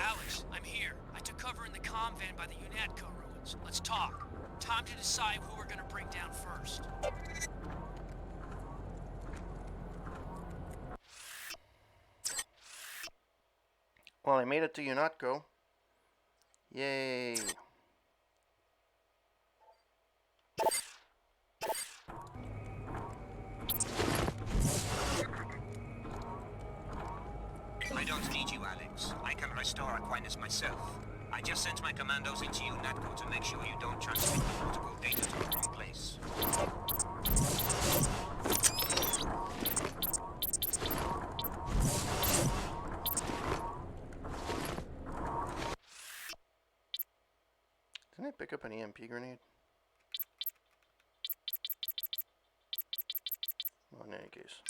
Alex, I'm here. I took cover in the comm van by the UNATCO ruins. Let's talk. Time to decide who we're gonna bring down first. Well, I made it to UNATCO. Yay. I don't need you, Alex. I can restore Aquinas myself. I just sent my commandos into UNATCO to make sure you don't transmit the protocol data to the wrong place. Didn't I pick up an EMP grenade? Well, in any case.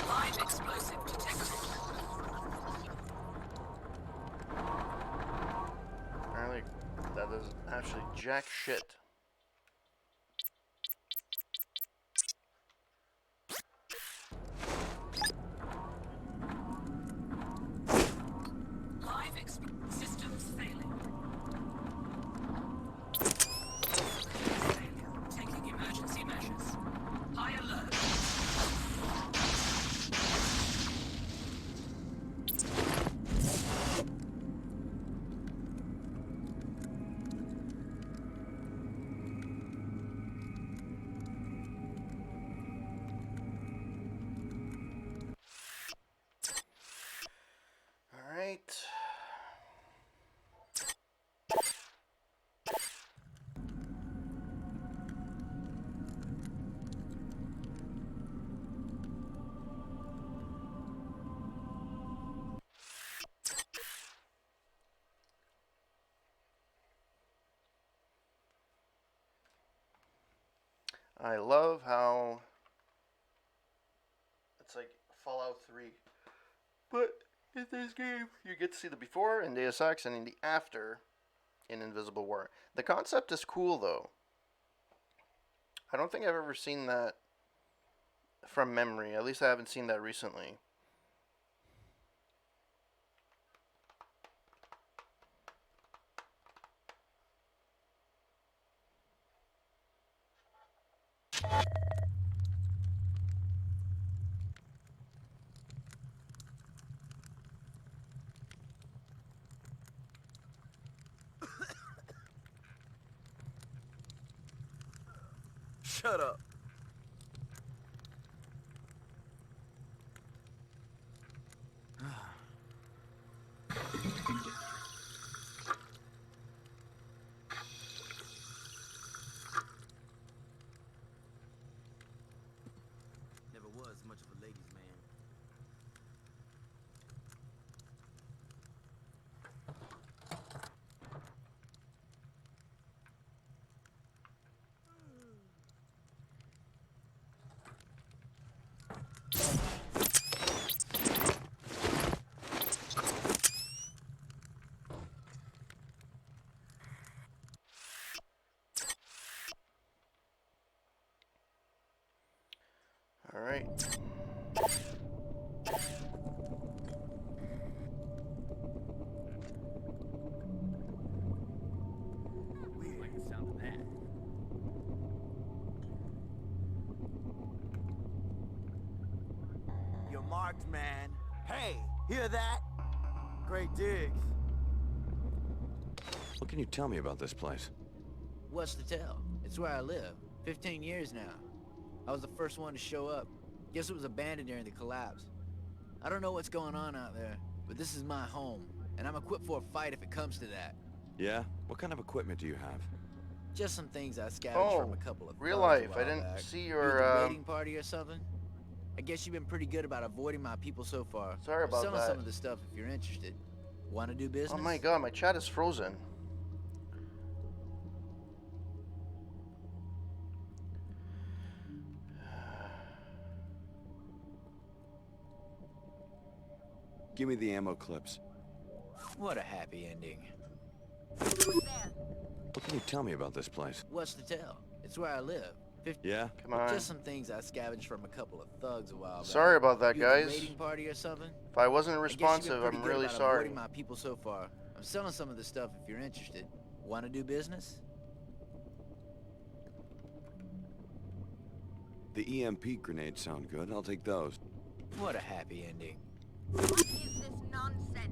Live explosive detected. Apparently, that does actually jack shit. Systems failing. Taking emergency measures. High alert. All right. I love how It's like Fallout 3. But in this game, you get to see the before in Deus Ex and in the after in Invisible War. The concept is cool, though. I don't think I've ever seen that from memory. At least I haven't seen that recently. Shut up. Never was much of a ladies' man. All right. We like the sound of that. You're marked, man. Hey, hear that? Great digs. What can you tell me about this place? What's to tell? It's where I live. 15 years now. I was the first one to show up. Guess it was abandoned during the collapse. I don't know what's going on out there, but this is my home, and I'm equipped for a fight if it comes to that. Yeah? What kind of equipment do you have? Just some things I scavenged from a couple of real thugs a life. I while didn't back. see You your, at the raiding party or something? I guess you've been pretty good about avoiding my people so far. Sorry about Selling that. some of the stuff if you're interested. Want to do business? Oh my god, my chat is frozen. Give me the ammo clips. What a happy ending. What can you tell me about this place? What's to tell? It's where I live. Yeah? Come on. Just some things I scavenged from a couple of thugs a while back. Sorry about that, You at the guys. raiding party or something? If I wasn't I guess you've responsive, been pretty I'm good really about sorry. avoiding my people so far. I'm selling some of the stuff if you're interested. Want to do business? The EMP grenades sound good. I'll take those. What a happy ending. What is this nonsense?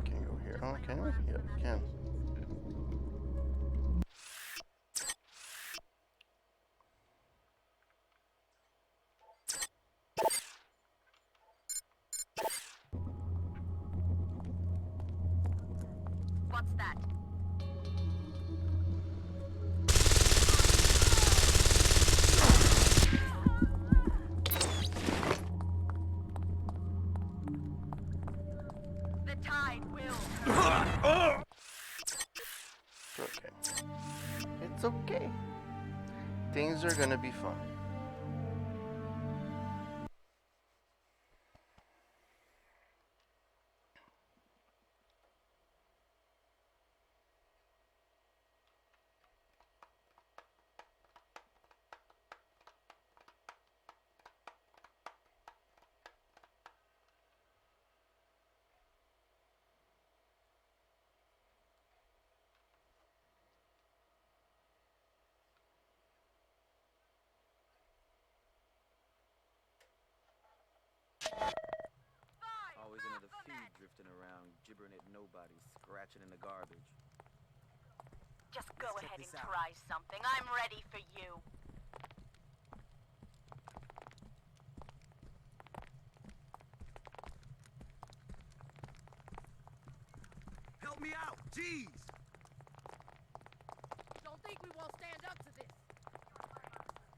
Can you go here? Oh, can we? Yep, can. What's that? The tide will. It's okay. It's okay. Things are gonna be fun. Always into the feed drifting around, gibbering at nobody, scratching in the garbage. Just go Let's check ahead and this out. try something. I'm ready for you. Help me out! Jeez! Don't think we won't stand up to this.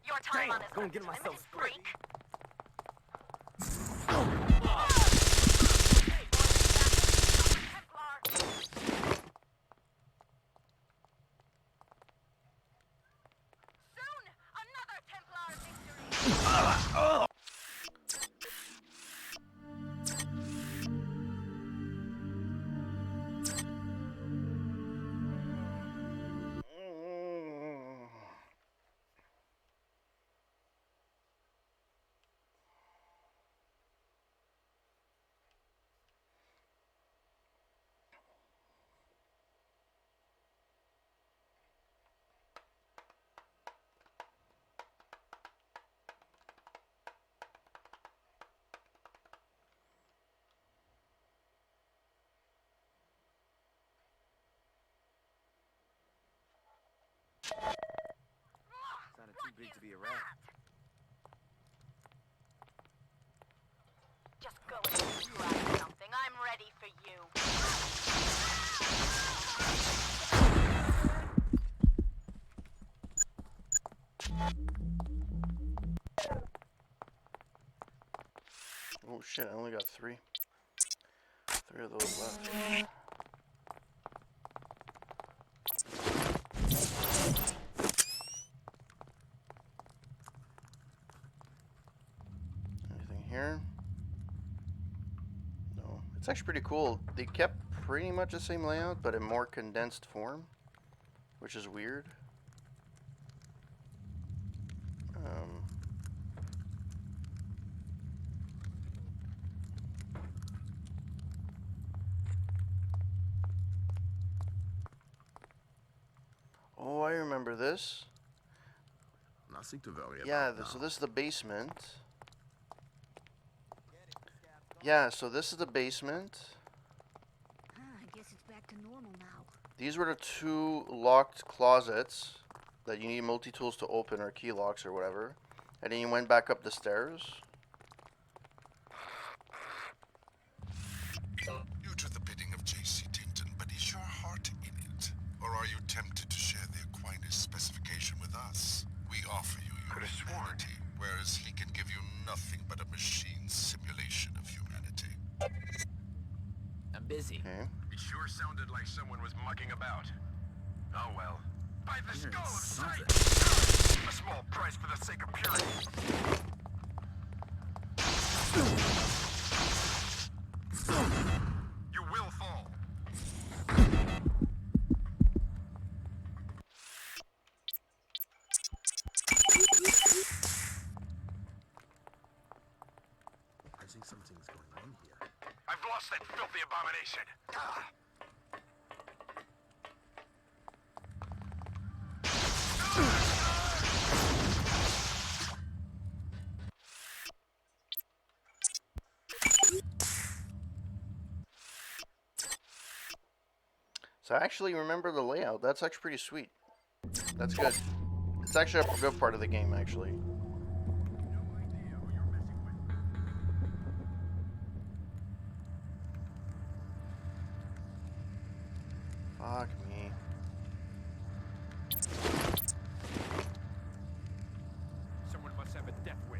Your time on Damn, is gonna limited, get myself freak. big to be a rat. Just go and try something. I'm ready for you. Oh shit, I only got three. Three of those left. Anything here? No. It's actually pretty cool. They kept pretty much the same layout, but in more condensed form, which is weird. Oh, I remember this. Nothing to worry Yeah, about so now. this is the basement. Yeah, so this is the basement. I guess it's back to normal now. These were the two locked closets that you need multi-tools to open, or key locks or whatever. And then you went back up the stairs. You do the bidding of J.C. Tinton, but is your heart in it? Or are you tempted to share the Aquinas specification with us? We offer you your humanity, whereas he can give you nothing but a machine simulation of humanity. I'm busy. Okay. It sure sounded like someone was mucking about. Oh well. By the skull of Satan! A small price for the sake of purity. You will fall. I think something's going on here. I've lost that filthy abomination. Ah. So I actually remember the layout. That's actually pretty sweet. That's good. It's actually a good part of the game, actually. Fuck me. Someone must have a death wish.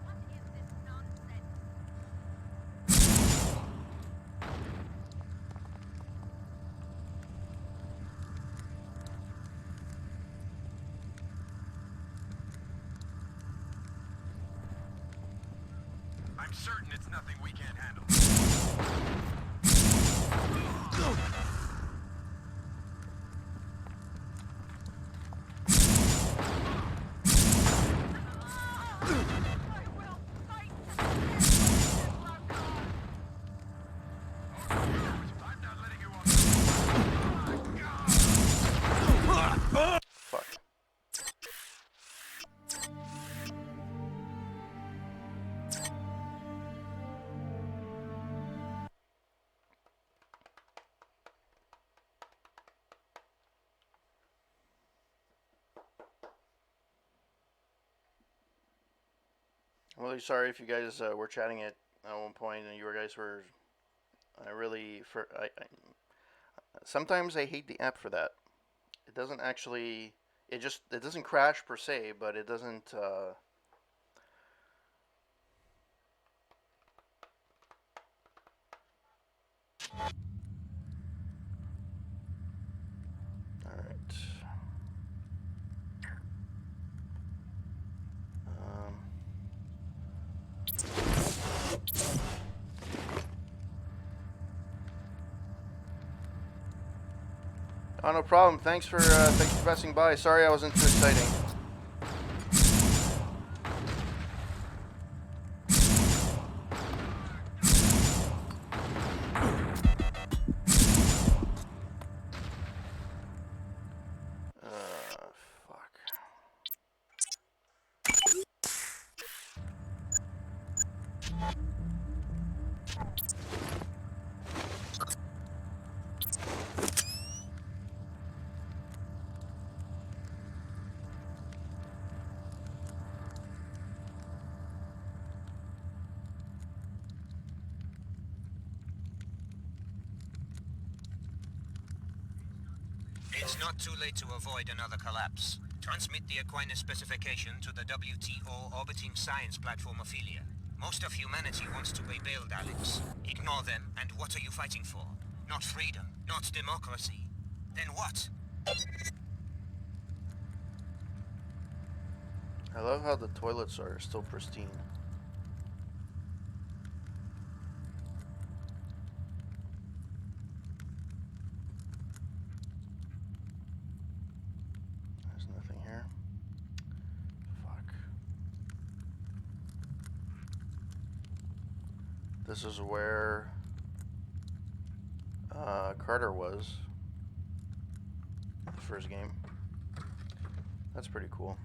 What is this nonsense? I'm certain it's nothing we can't handle. I'm not letting you off. Fuck. I'm really sorry if you guys were chatting it at one point and you guys were. I really sometimes I hate the app for that. It doesn't actually. It doesn't crash per se, but it doesn't. All right. Oh, no problem. Thanks for passing by. Sorry I wasn't too exciting. Fuck. It's not too late to avoid another collapse. Transmit the Aquinas specification to the WTO orbiting science platform Ophelia. Most of humanity wants to rebuild, Alex. Ignore them, and what are you fighting for? Not freedom, not democracy. Then what? I love how the toilets are still pristine. There's nothing here. Fuck. This is where Carter was the first game. That's pretty cool.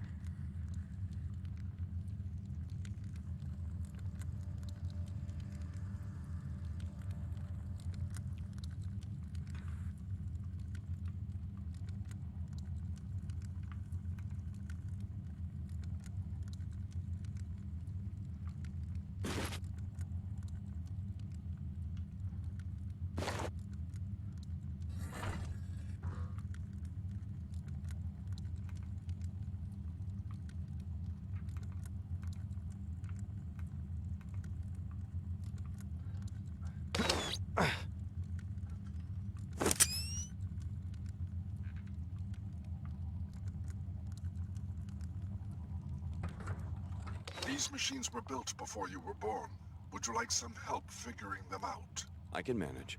These machines were built before you were born. Would you like some help figuring them out? I can manage.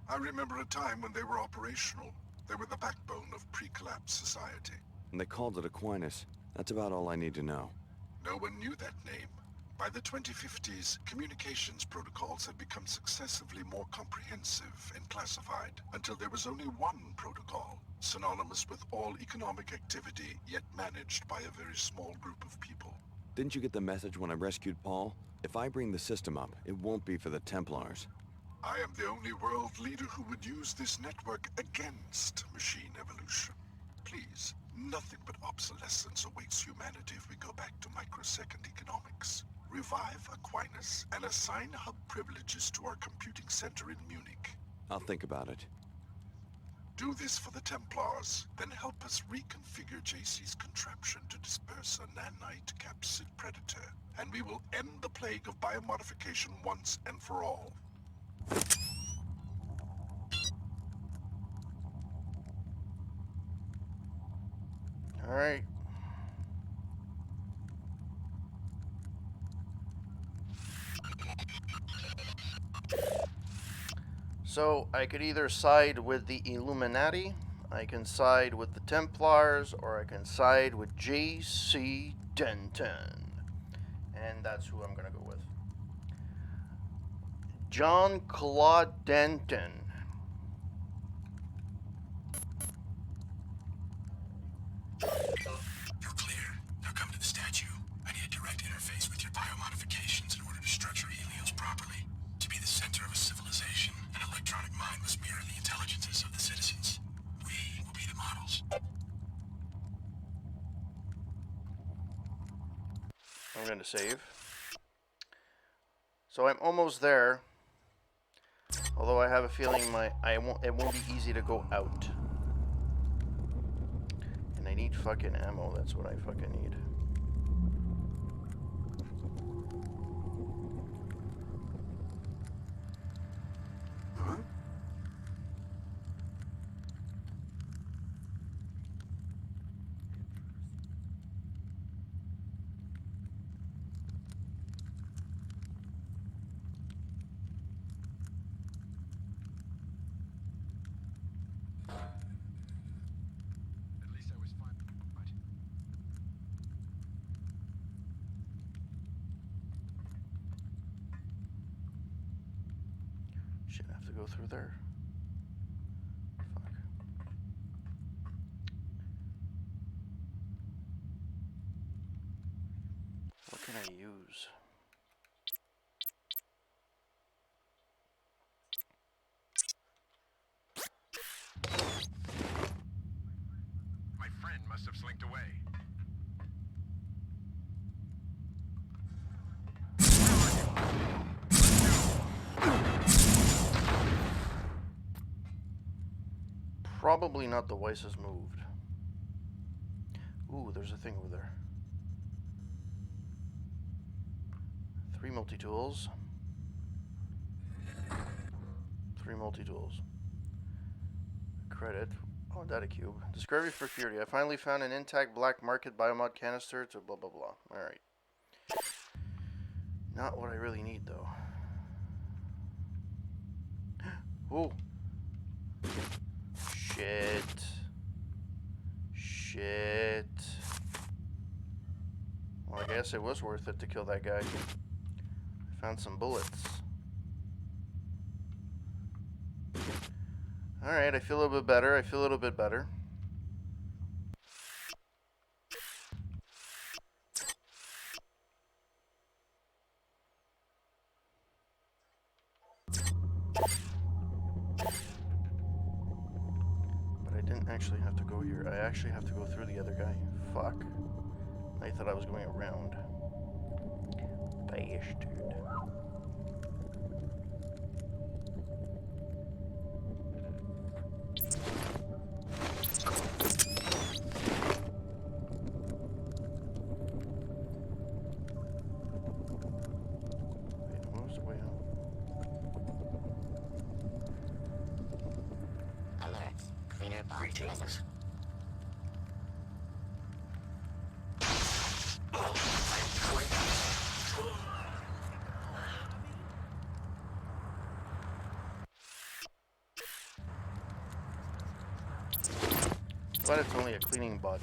I remember a time when they were operational. They were the backbone of pre-collapse society. And they called it Aquinas. That's about all I need to know. No one knew that name. By the 2050s, communications protocols had become successively more comprehensive and classified, until there was only one protocol, synonymous with all economic activity, yet managed by a very small group of people. Didn't you get the message when I rescued Paul? If I bring the system up, it won't be for the Templars. I am the only world leader who would use this network against machine evolution. Please, nothing but obsolescence awaits humanity if we go back to microsecond economics. Revive Aquinas and assign hub privileges to our computing center in Munich. I'll think about it. Do this for the Templars, then help us reconfigure JC's contraption to disperse a nanite capsid predator, and we will end the plague of biomodification once and for all. All right. So I could either side with the Illuminati, I can side with the Templars, or I can side with J.C. Denton. And that's who I'm going to go with. John Claude Denton. You're clear. Now come to the statue. I need a direct interface with your biomodifications in order to structure Helios properly. To be the center of a civilization, an electronic mind must mirror the intelligences of the citizens. We will be the models. I'm going to save. So I'm almost there. Although I have a feeling it won't be easy to go out. And I need fucking ammo, that's what I fucking need. Shit, I have to go through there. Fuck. What can I use? My friend must have slinked away. probably not the wisest move. Ooh, there's a thing over there. 3 multi-tools. 3 multi-tools. Credit. Oh, data cube. Discovery for Fury. I finally found an intact black market biomod canister to blah blah blah. Alright. Not what I really need though. Ooh. Shit. Shit. Well, I guess it was worth it to kill that guy. I found some bullets. Alright, I feel a little bit better. I feel a little bit better. But I didn't actually have to go here. I actually have to go through the other guy. Fuck. I thought I was going around. Bastard. Greetings. But it's only a cleaning bot.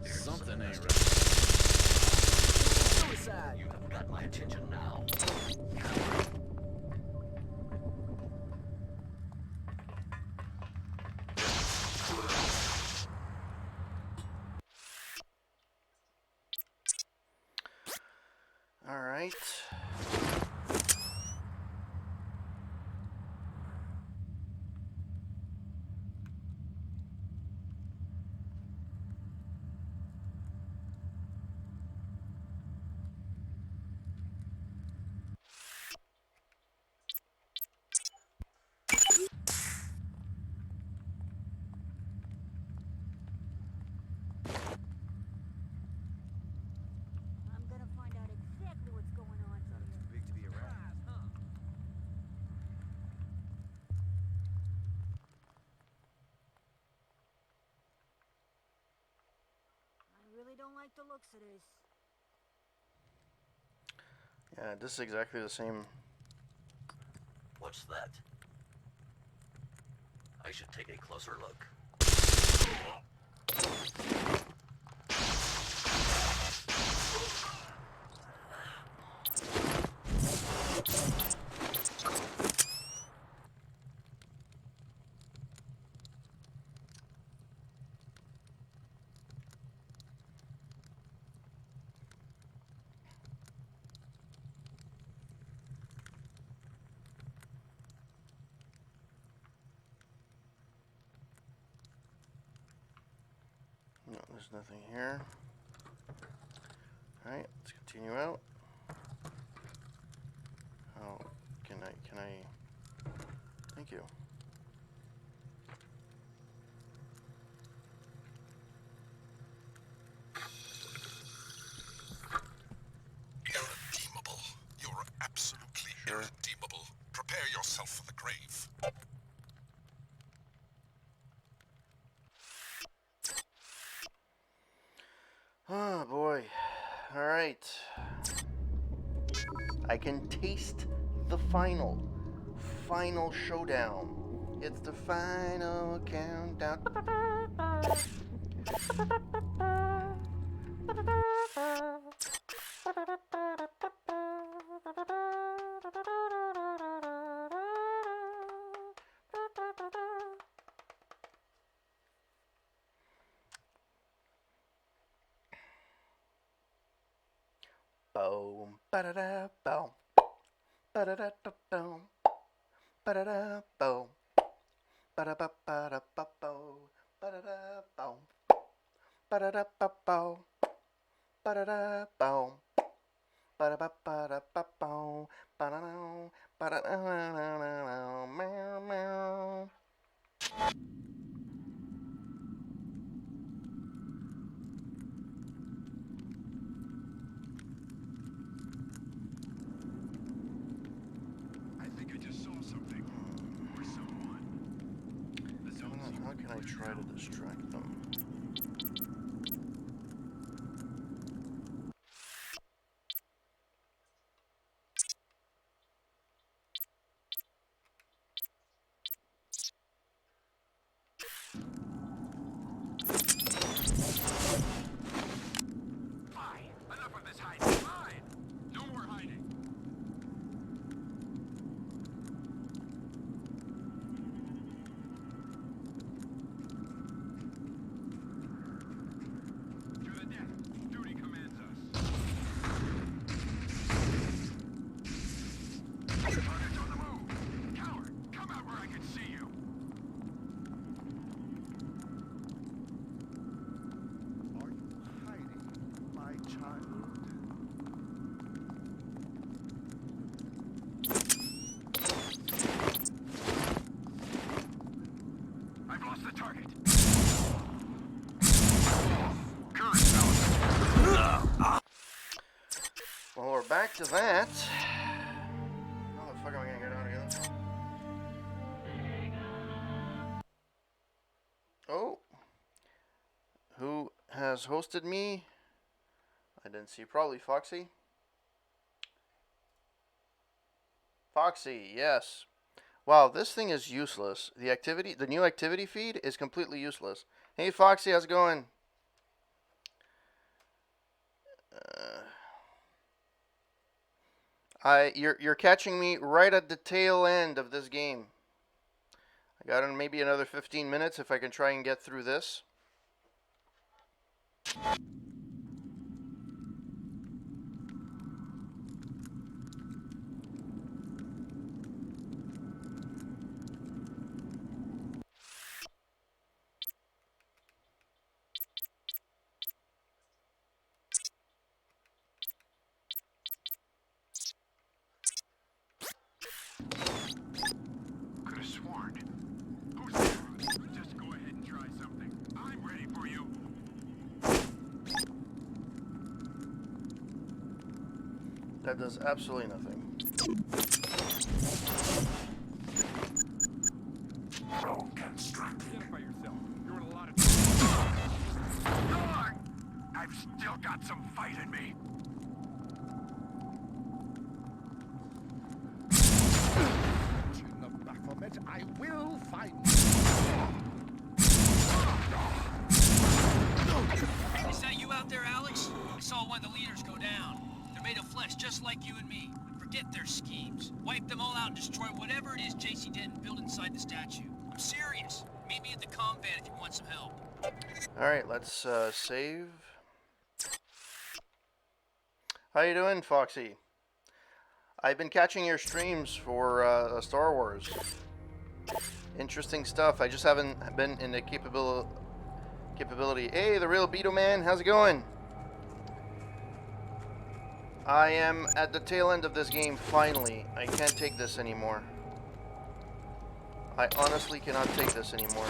Something ain't right. Suicide. You have got my attention now. All right. I'm gonna find out exactly what's going on here. Too big to be a rat. I really don't like the looks of this. Yeah, this is exactly the same. What's that? I should take a closer look. No, there's nothing here. All right, let's continue out. Oh, can I? Thank you. Irredeemable. You're absolutely irredeemable. Prepare yourself for the grave. Oh boy. All right. I can taste the final showdown. It's the final countdown. Ba-da-da-bow. Ba-da-da-da-bow. Ba-da-da-bow. Ba-da-ba-ba-da-ba-bow. Ba-da-da-bow. Ba-da-da-ba-bow. Ba-da-da-bow. Ba-da-ba-ba-da-ba-bow. Ba-da-dow. Ba-da-da-da-da-da. Meow, meow. I think I just saw something. Or someone. The zone's How can I try to distract them? fine. Enough of this hiding. Fine. No more hiding. To the deck. Duty commands us. Target's on the move. Coward, come out where I can see you. Are you hiding, my child? I've lost the target. Courage, fellas. Well, we're back to that. How the fuck am I gonna get out again? Oh. Who has hosted me? I didn't see. Probably Foxy. Foxy, yes. Wow, this thing is useless. The new activity feed is completely useless. Hey Foxy, how's it going? You're catching me right at the tail end of this game. I got maybe another 15 minutes if I can try and get through this. Could have sworn. Who's there? Just go ahead and try something. I'm ready for you. That does absolutely nothing. No construct. Identify yourself. You're in a lot of trouble. I've still got some fight in me. In the Baphomet, I will find Is that you out there, Alex? I saw one of the leaders go down. They're made of flesh just like you and me. Forget their schemes. Wipe them all out and destroy whatever it is JC Denton built inside the statue. I'm serious. Meet me at the comm van if you want some help. Alright, let's save. How you doing, Foxy? I've been catching your streams for Star Wars. Interesting stuff. I just haven't been in the capability. Hey, the real Beetle Man, how's it going? I am at the tail end of this game, finally. I can't take this anymore. I honestly cannot take this anymore.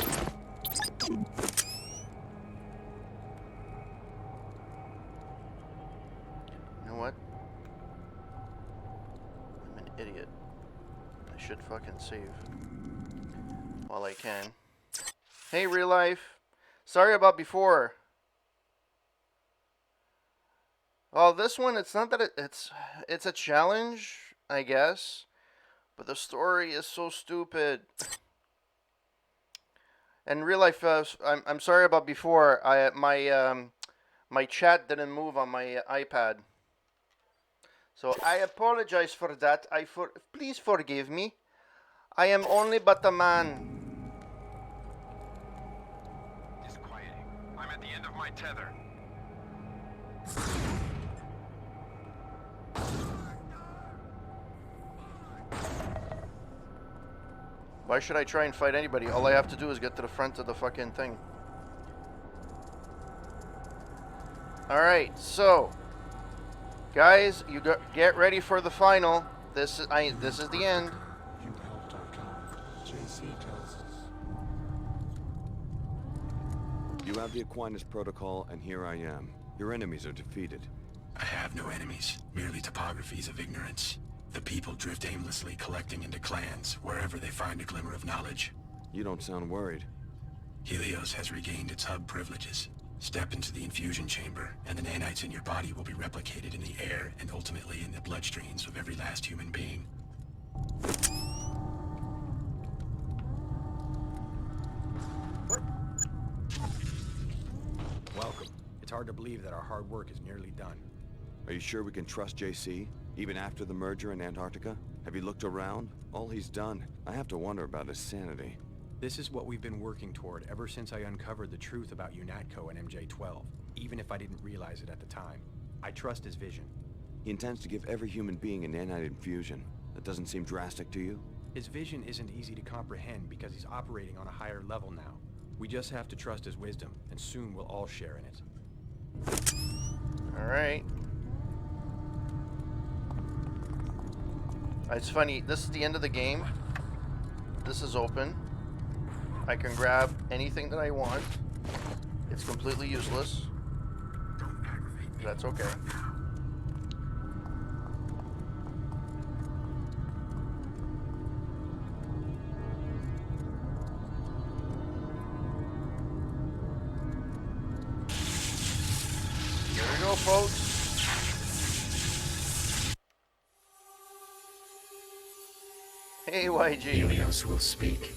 You know what? I'm an idiot. I should fucking save while I can. Hey, real life. Sorry about before. Well, this one, it's not that it's a challenge, I guess, but the story is so stupid. And real life, I'm sorry about before. My chat didn't move on my iPad, so I apologize for that. Please forgive me. I am only but a man. Disquieting. I'm at the end of my tether. Why should I try and fight anybody? All I have to do is get to the front of the fucking thing. Alright, so guys, you get ready for the final. This is the end. You helped our cloud. JC tells us. You have the Aquinas Protocol, and here I am. Your enemies are defeated. I have no enemies, merely topographies of ignorance. The people drift aimlessly, collecting into clans, wherever they find a glimmer of knowledge. You don't sound worried. Helios has regained its hub privileges. Step into the infusion chamber, and the nanites in your body will be replicated in the air and ultimately in the bloodstreams of every last human being. Welcome. It's hard to believe that our hard work is nearly done. Are you sure we can trust JC, even after the merger in Antarctica? Have you looked around? All he's done. I have to wonder about his sanity. This is what we've been working toward ever since I uncovered the truth about UNATCO and MJ-12, even if I didn't realize it at the time. I trust his vision. He intends to give every human being a nanite infusion. That doesn't seem drastic to you? His vision isn't easy to comprehend because he's operating on a higher level now. We just have to trust his wisdom, and soon we'll all share in it. Alright. It's funny, this is the end of the game. This is open. I can grab anything that I want. It's completely useless. That's okay. Here we go, folks. Hey, YG. Helios will speak.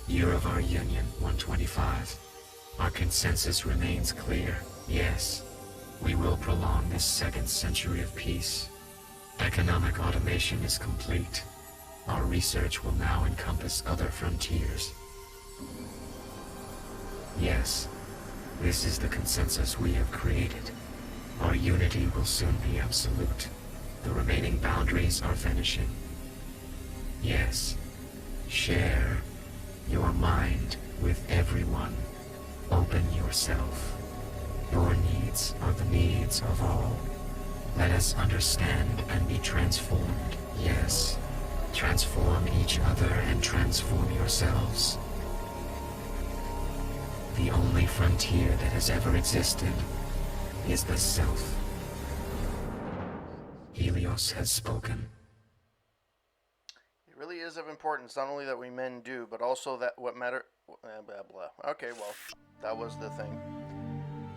Year of our union, 125. Our consensus remains clear. Yes, we will prolong this second century of peace. Economic automation is complete. Our research will now encompass other frontiers. Yes, this is the consensus we have created. Our unity will soon be absolute. The remaining boundaries are vanishing. Yes, share your mind with everyone. Open yourself. Your needs are the needs of all. Let us understand and be transformed. Yes, transform each other and transform yourselves. The only frontier that has ever existed is the self. Helios has spoken. It really is of importance, not only that we men do, but also that what matter. Blah, blah, blah. Okay, well, that was the thing.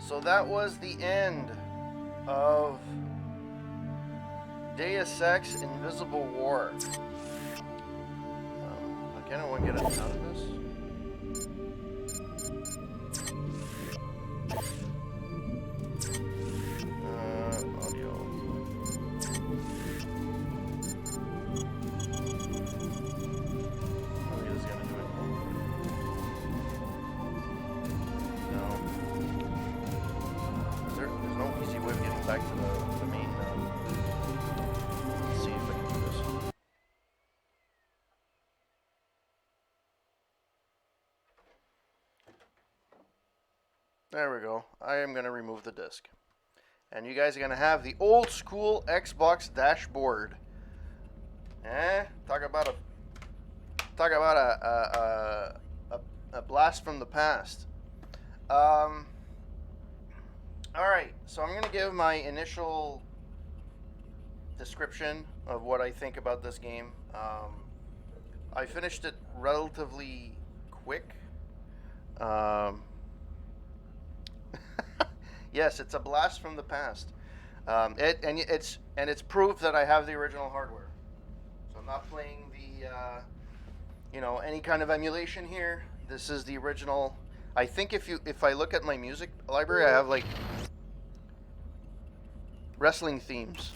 So that was the end of Deus Ex Invisible War. I kind of want to get out of this. Audio. There's no easy way of getting back to the main. Let's see if I can do this. There we go. I am going to remove the disc. And you guys are going to have the old school Xbox dashboard. Talk about a blast from the past. Alright, so I'm going to give my initial description of what I think about this game. I finished it relatively quick. Yes, it's a blast from the past. It's proof that I have the original hardware. So I'm not playing the any kind of emulation here. This is the original. I think if I look at my music library, I have like wrestling themes.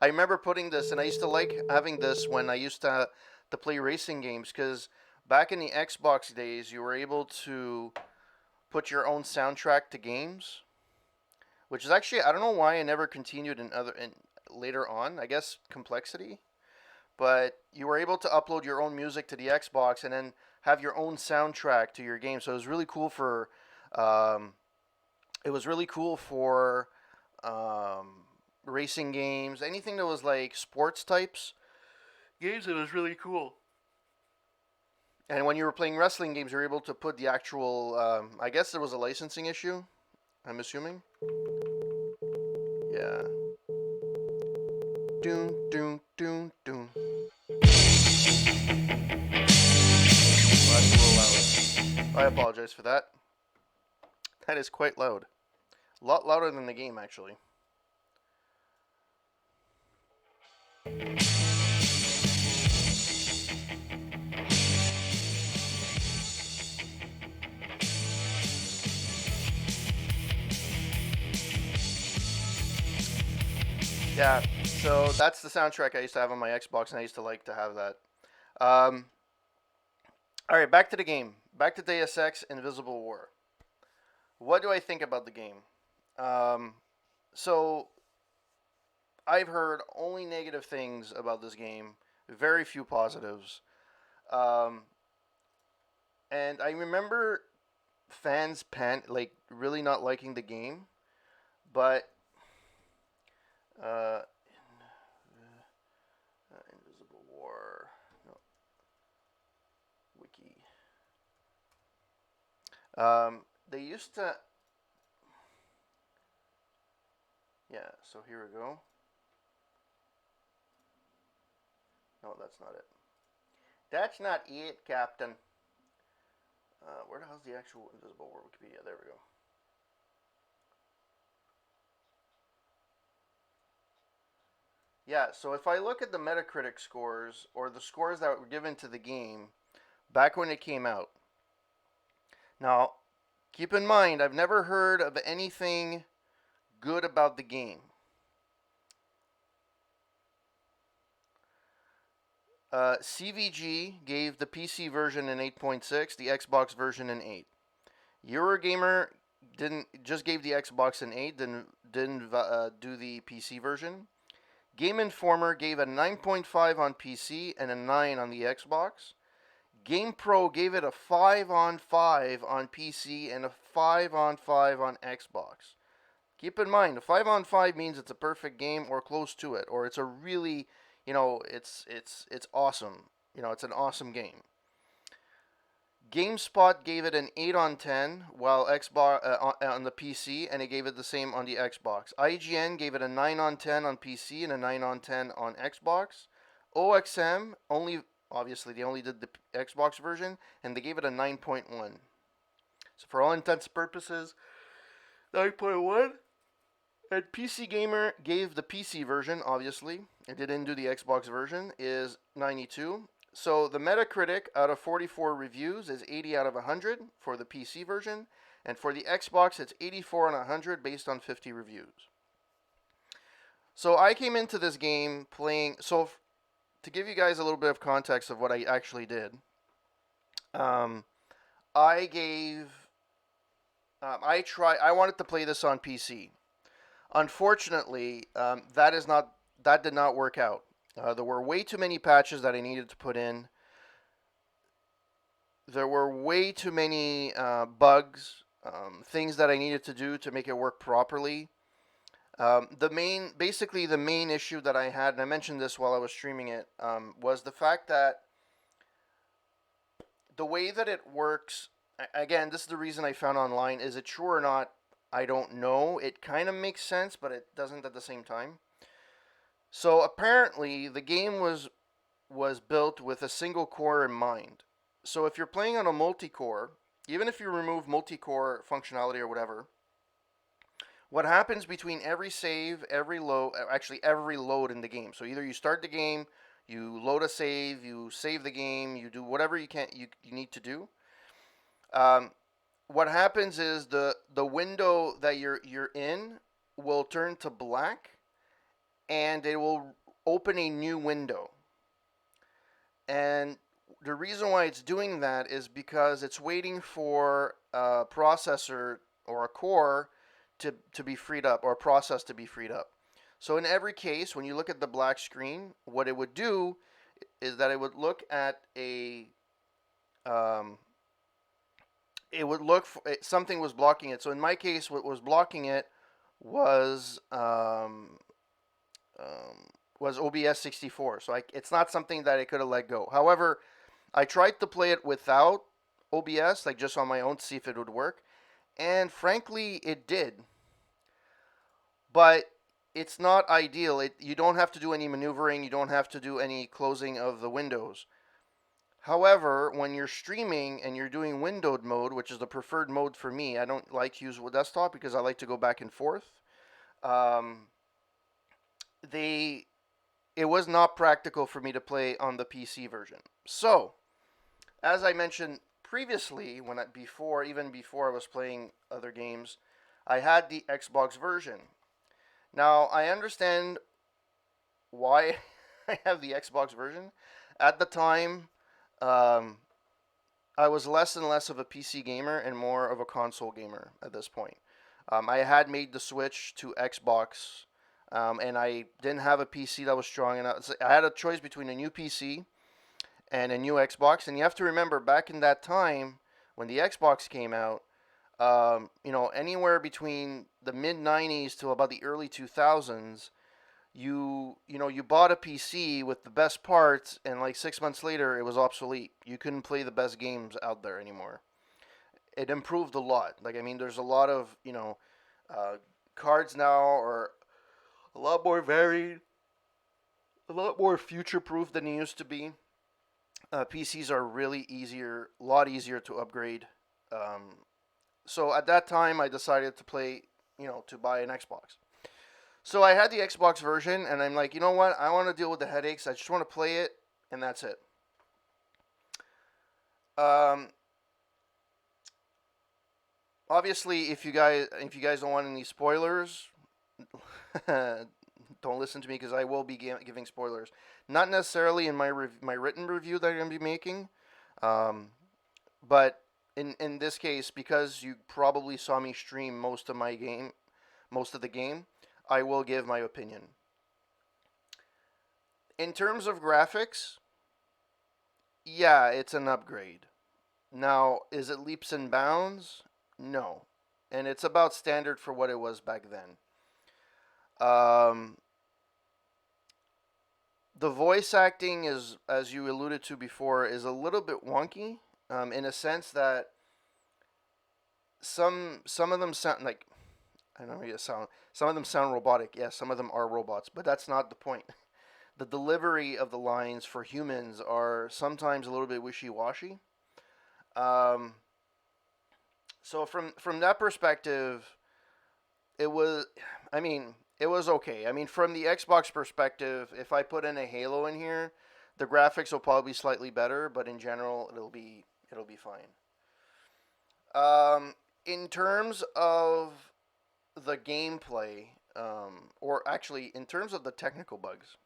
I remember putting this, and I used to like having this when I used to play racing games, because back in the Xbox days, you were able to put your own soundtrack to games, which is actually, I don't know why I never continued in later on. I guess complexity. But you were able to upload your own music to the Xbox and then have your own soundtrack to your game. So it was really cool for um, um, racing games, anything that was like sports types games. It was really cool. And when you were playing wrestling games, you were able to put the actual. I guess there was a licensing issue. I'm assuming. Yeah. Doon doon doon doon. Well, that's a little loud. I apologize for that. That is quite loud. A lot louder than the game, actually. Yeah, so that's the soundtrack I used to have on my Xbox, and I used to like to have that. Um, all right, back to the game. Back to Deus Ex Invisible War. What do I think about the game? So I've heard only negative things about this game, very few positives. Um, and I remember fans really not liking the game, but uh, Invisible War, no, wiki. They used to. Yeah, so here we go. No, that's not it. That's not it, Captain. Where the hell's the actual Invisible War Wikipedia? There we go. Yeah, so if I look at the Metacritic scores, or the scores that were given to the game back when it came out. Now, keep in mind, I've never heard of anything good about the game. CVG gave the PC version an 8.6, the Xbox version an 8. Eurogamer just gave the Xbox an 8, didn't do the PC version. Game Informer gave a 9.5 on PC and a 9 on the Xbox. GamePro gave it a 5 on 5 on PC and a 5 on 5 on Xbox. Keep in mind, a 5 on 5 means it's a perfect game or close to it, or it's a really, it's awesome. It's an awesome game. GameSpot gave it an 8 on 10 while Xbox on the PC, and it gave it the same on the Xbox. IGN gave it a 9 on 10 on PC and a 9 on 10 on Xbox. OXM obviously they only did the Xbox version, and they gave it a 9.1. So for all intents and purposes, 9.1. And PC Gamer gave the PC version, obviously. It didn't do the Xbox version, is 92. So the Metacritic out of 44 reviews is 80 out of 100 for the PC version. And for the Xbox, it's 84 on 100 based on 50 reviews. So I came into this game playing... So to give you guys a little bit of context of what I actually did, I wanted to play this on PC. Unfortunately, that did not work out. There were way too many patches that I needed to put in. There were way too many bugs, things that I needed to do to make it work properly. The main issue that I had, and I mentioned this while I was streaming it, was the fact that the way that it works, again, this is the reason I found online, is it true or not? I don't know. It kind of makes sense, but it doesn't at the same time. So apparently, the game was built with a single core in mind. So if you're playing on a multi-core, even if you remove multi-core functionality or whatever, what happens between every save, every load in the game. So either you start the game, you load a save, you save the game, you do whatever you need to do. What happens is the window that you're in will turn to black, and it will open a new window. And the reason why it's doing that is because it's waiting for a processor or a core to be freed up, or a process to be freed up. So in every case, when you look at the black screen, what it would do is that it would look at it would look for something was blocking it. So in my case, what was blocking it was was OBS 64. So it's not something that I could have let go. However, I tried to play it without OBS, like just on my own, to see if it would work, and frankly, it did. But it's not ideal. You don't have to do any maneuvering. You don't have to do any closing of the windows. However, when you're streaming and you're doing windowed mode, which is the preferred mode for me, I don't like to use desktop because I like to go back and forth. It was not practical for me to play on the PC version. So, as I mentioned previously, even before I was playing other games, I had the Xbox version. Now, I understand why I have the Xbox version. At the time, I was less and less of a PC gamer and more of a console gamer at this point. I had made the switch to Xbox, and I didn't have a PC that was strong enough. So I had a choice between a new PC and a new Xbox. And you have to remember, back in that time, when the Xbox came out, anywhere between the mid 90s to about the early 2000s, you bought a PC with the best parts, and like 6 months later, it was obsolete. You couldn't play the best games out there anymore. It improved a lot. Like, I mean, there's a lot of cards now are a lot more varied, a lot more future-proof than they used to be. PCs are really a lot easier to upgrade. So at that time, I decided to buy an Xbox. So I had the Xbox version, and I'm like, you know what? I want to deal with the headaches. I just want to play it, and that's it. Obviously, if you guys don't want any spoilers, don't listen to me, because I will be giving spoilers. Not necessarily in my written review that I'm going to be making, but in this case, because you probably saw me stream most of the game, I will give my opinion. In terms of graphics, yeah, it's an upgrade. Now, is it leaps and bounds? No. And it's about standard for what it was back then. The voice acting is, as you alluded to before, is a little bit wonky, in a sense that some of them sound like, I don't know, some of them sound robotic. Yes, some of them are robots, but that's not the point. The delivery of the lines for humans are sometimes a little bit wishy-washy. So from that perspective, it was okay. I mean, from the Xbox perspective, if I put in a Halo in here, the graphics will probably be slightly better, but in general, it'll be fine. In terms of the gameplay, or actually in terms of the technical bugs,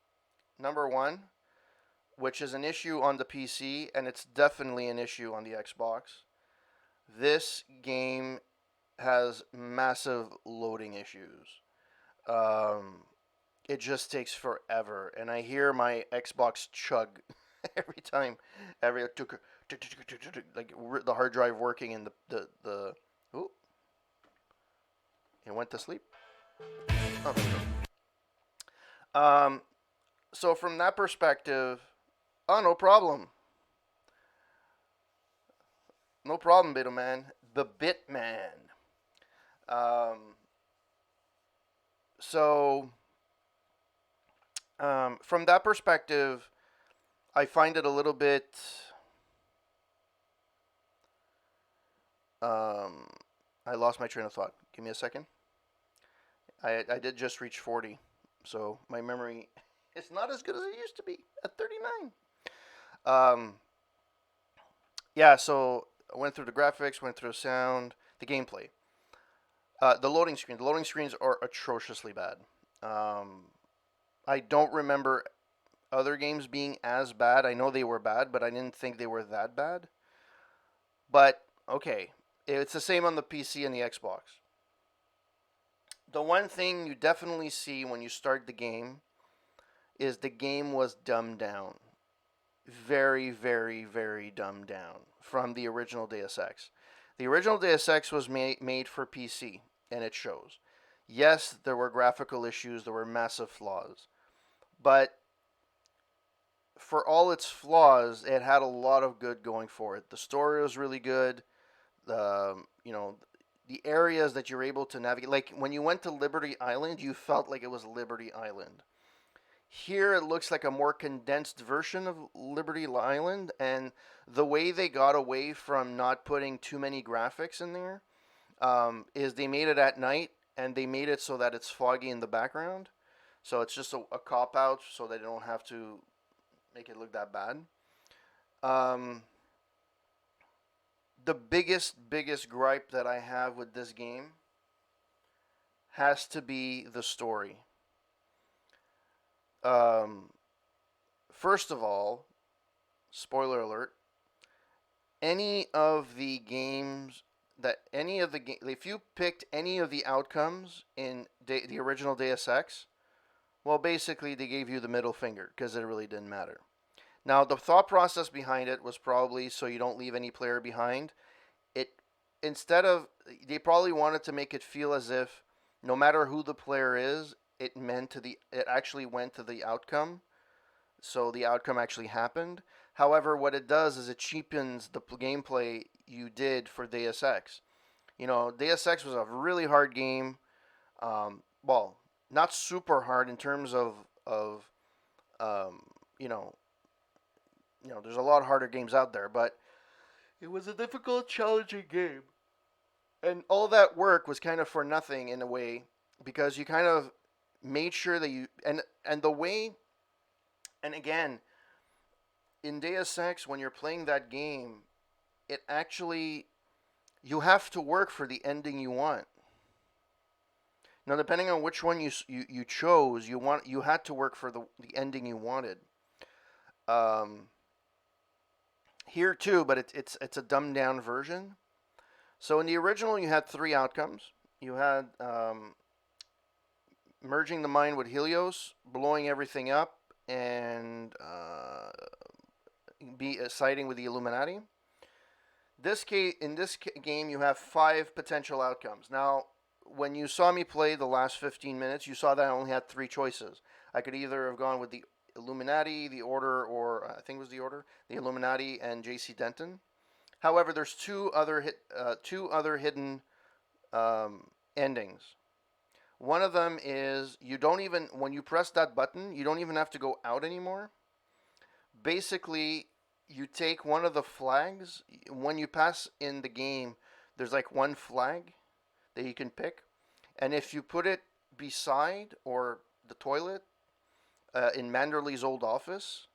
number one, which is an issue on the PC, and it's definitely an issue on the Xbox, this game has massive loading issues. It just takes forever, and I hear my Xbox chug every time, like the hard drive working, and the ooh, it went to sleep. Oh, there we go. So from that perspective, no problem. No problem, Bitman. The Bitman. From that perspective, I find it a little bit. I lost my train of thought. Give me a second. I did just reach 40, so my memory is not as good as it used to be at 39. Yeah, so I went through the graphics, went through the sound, the gameplay. The loading screen. The loading screens are atrociously bad. I don't remember other games being as bad. I know they were bad, but I didn't think they were that bad. But, okay. It's the same on the PC and the Xbox. The one thing you definitely see when you start the game is the game was dumbed down. Very, very, very dumbed down from the original Deus Ex. The original Deus Ex was made for PC, and it shows. Yes, there were graphical issues, there were massive flaws, but for all its flaws, it had a lot of good going for it. The story was really good. The areas that you're able to navigate, like when you went to Liberty Island, you felt like it was Liberty Island. Here it looks like a more condensed version of Liberty Island, and the way they got away from not putting too many graphics in there is they made it at night and they made it so that it's foggy in the background. So it's just a cop out so they don't have to make it look that bad. Um, the biggest gripe that I have with this game has to be the story. First of all, spoiler alert, any of the games if you picked any of the outcomes in the original Deus Ex, well, basically they gave you the middle finger because it really didn't matter. Now, the thought process behind it was probably so you don't leave any player behind. They probably wanted to make it feel as if no matter who the player is, it actually went to the outcome. So the outcome actually happened. However, what it does is it cheapens the gameplay you did for Deus Ex. Deus Ex was a really hard game. Well, not super hard in terms of um, you know, there's a lot harder games out there, but it was a difficult, challenging game. And all that work was kind of for nothing in a way because you kind of made sure that and the way, and again, in Deus Ex, when you're playing that game, it actually, you have to work for the ending you want. Now, depending on which one you chose, you had to work for the ending you wanted. Here too, but it's a dumbed down version. So in the original, you had three outcomes. You had merging the mind with Helios, blowing everything up, and siding with the Illuminati. In this game, you have 5 potential outcomes. Now, when you saw me play the last 15 minutes, you saw that I only had 3 choices. I could either have gone with the Illuminati, the Order, or I think it was the Order, the Illuminati, and J.C. Denton. However, there's two other hidden endings. One of them is when you press that button, you don't even have to go out anymore. Basically, you take one of the flags. When you pass in the game, there's like one flag that you can pick. And if you put it beside or the toilet in Manderley's old office,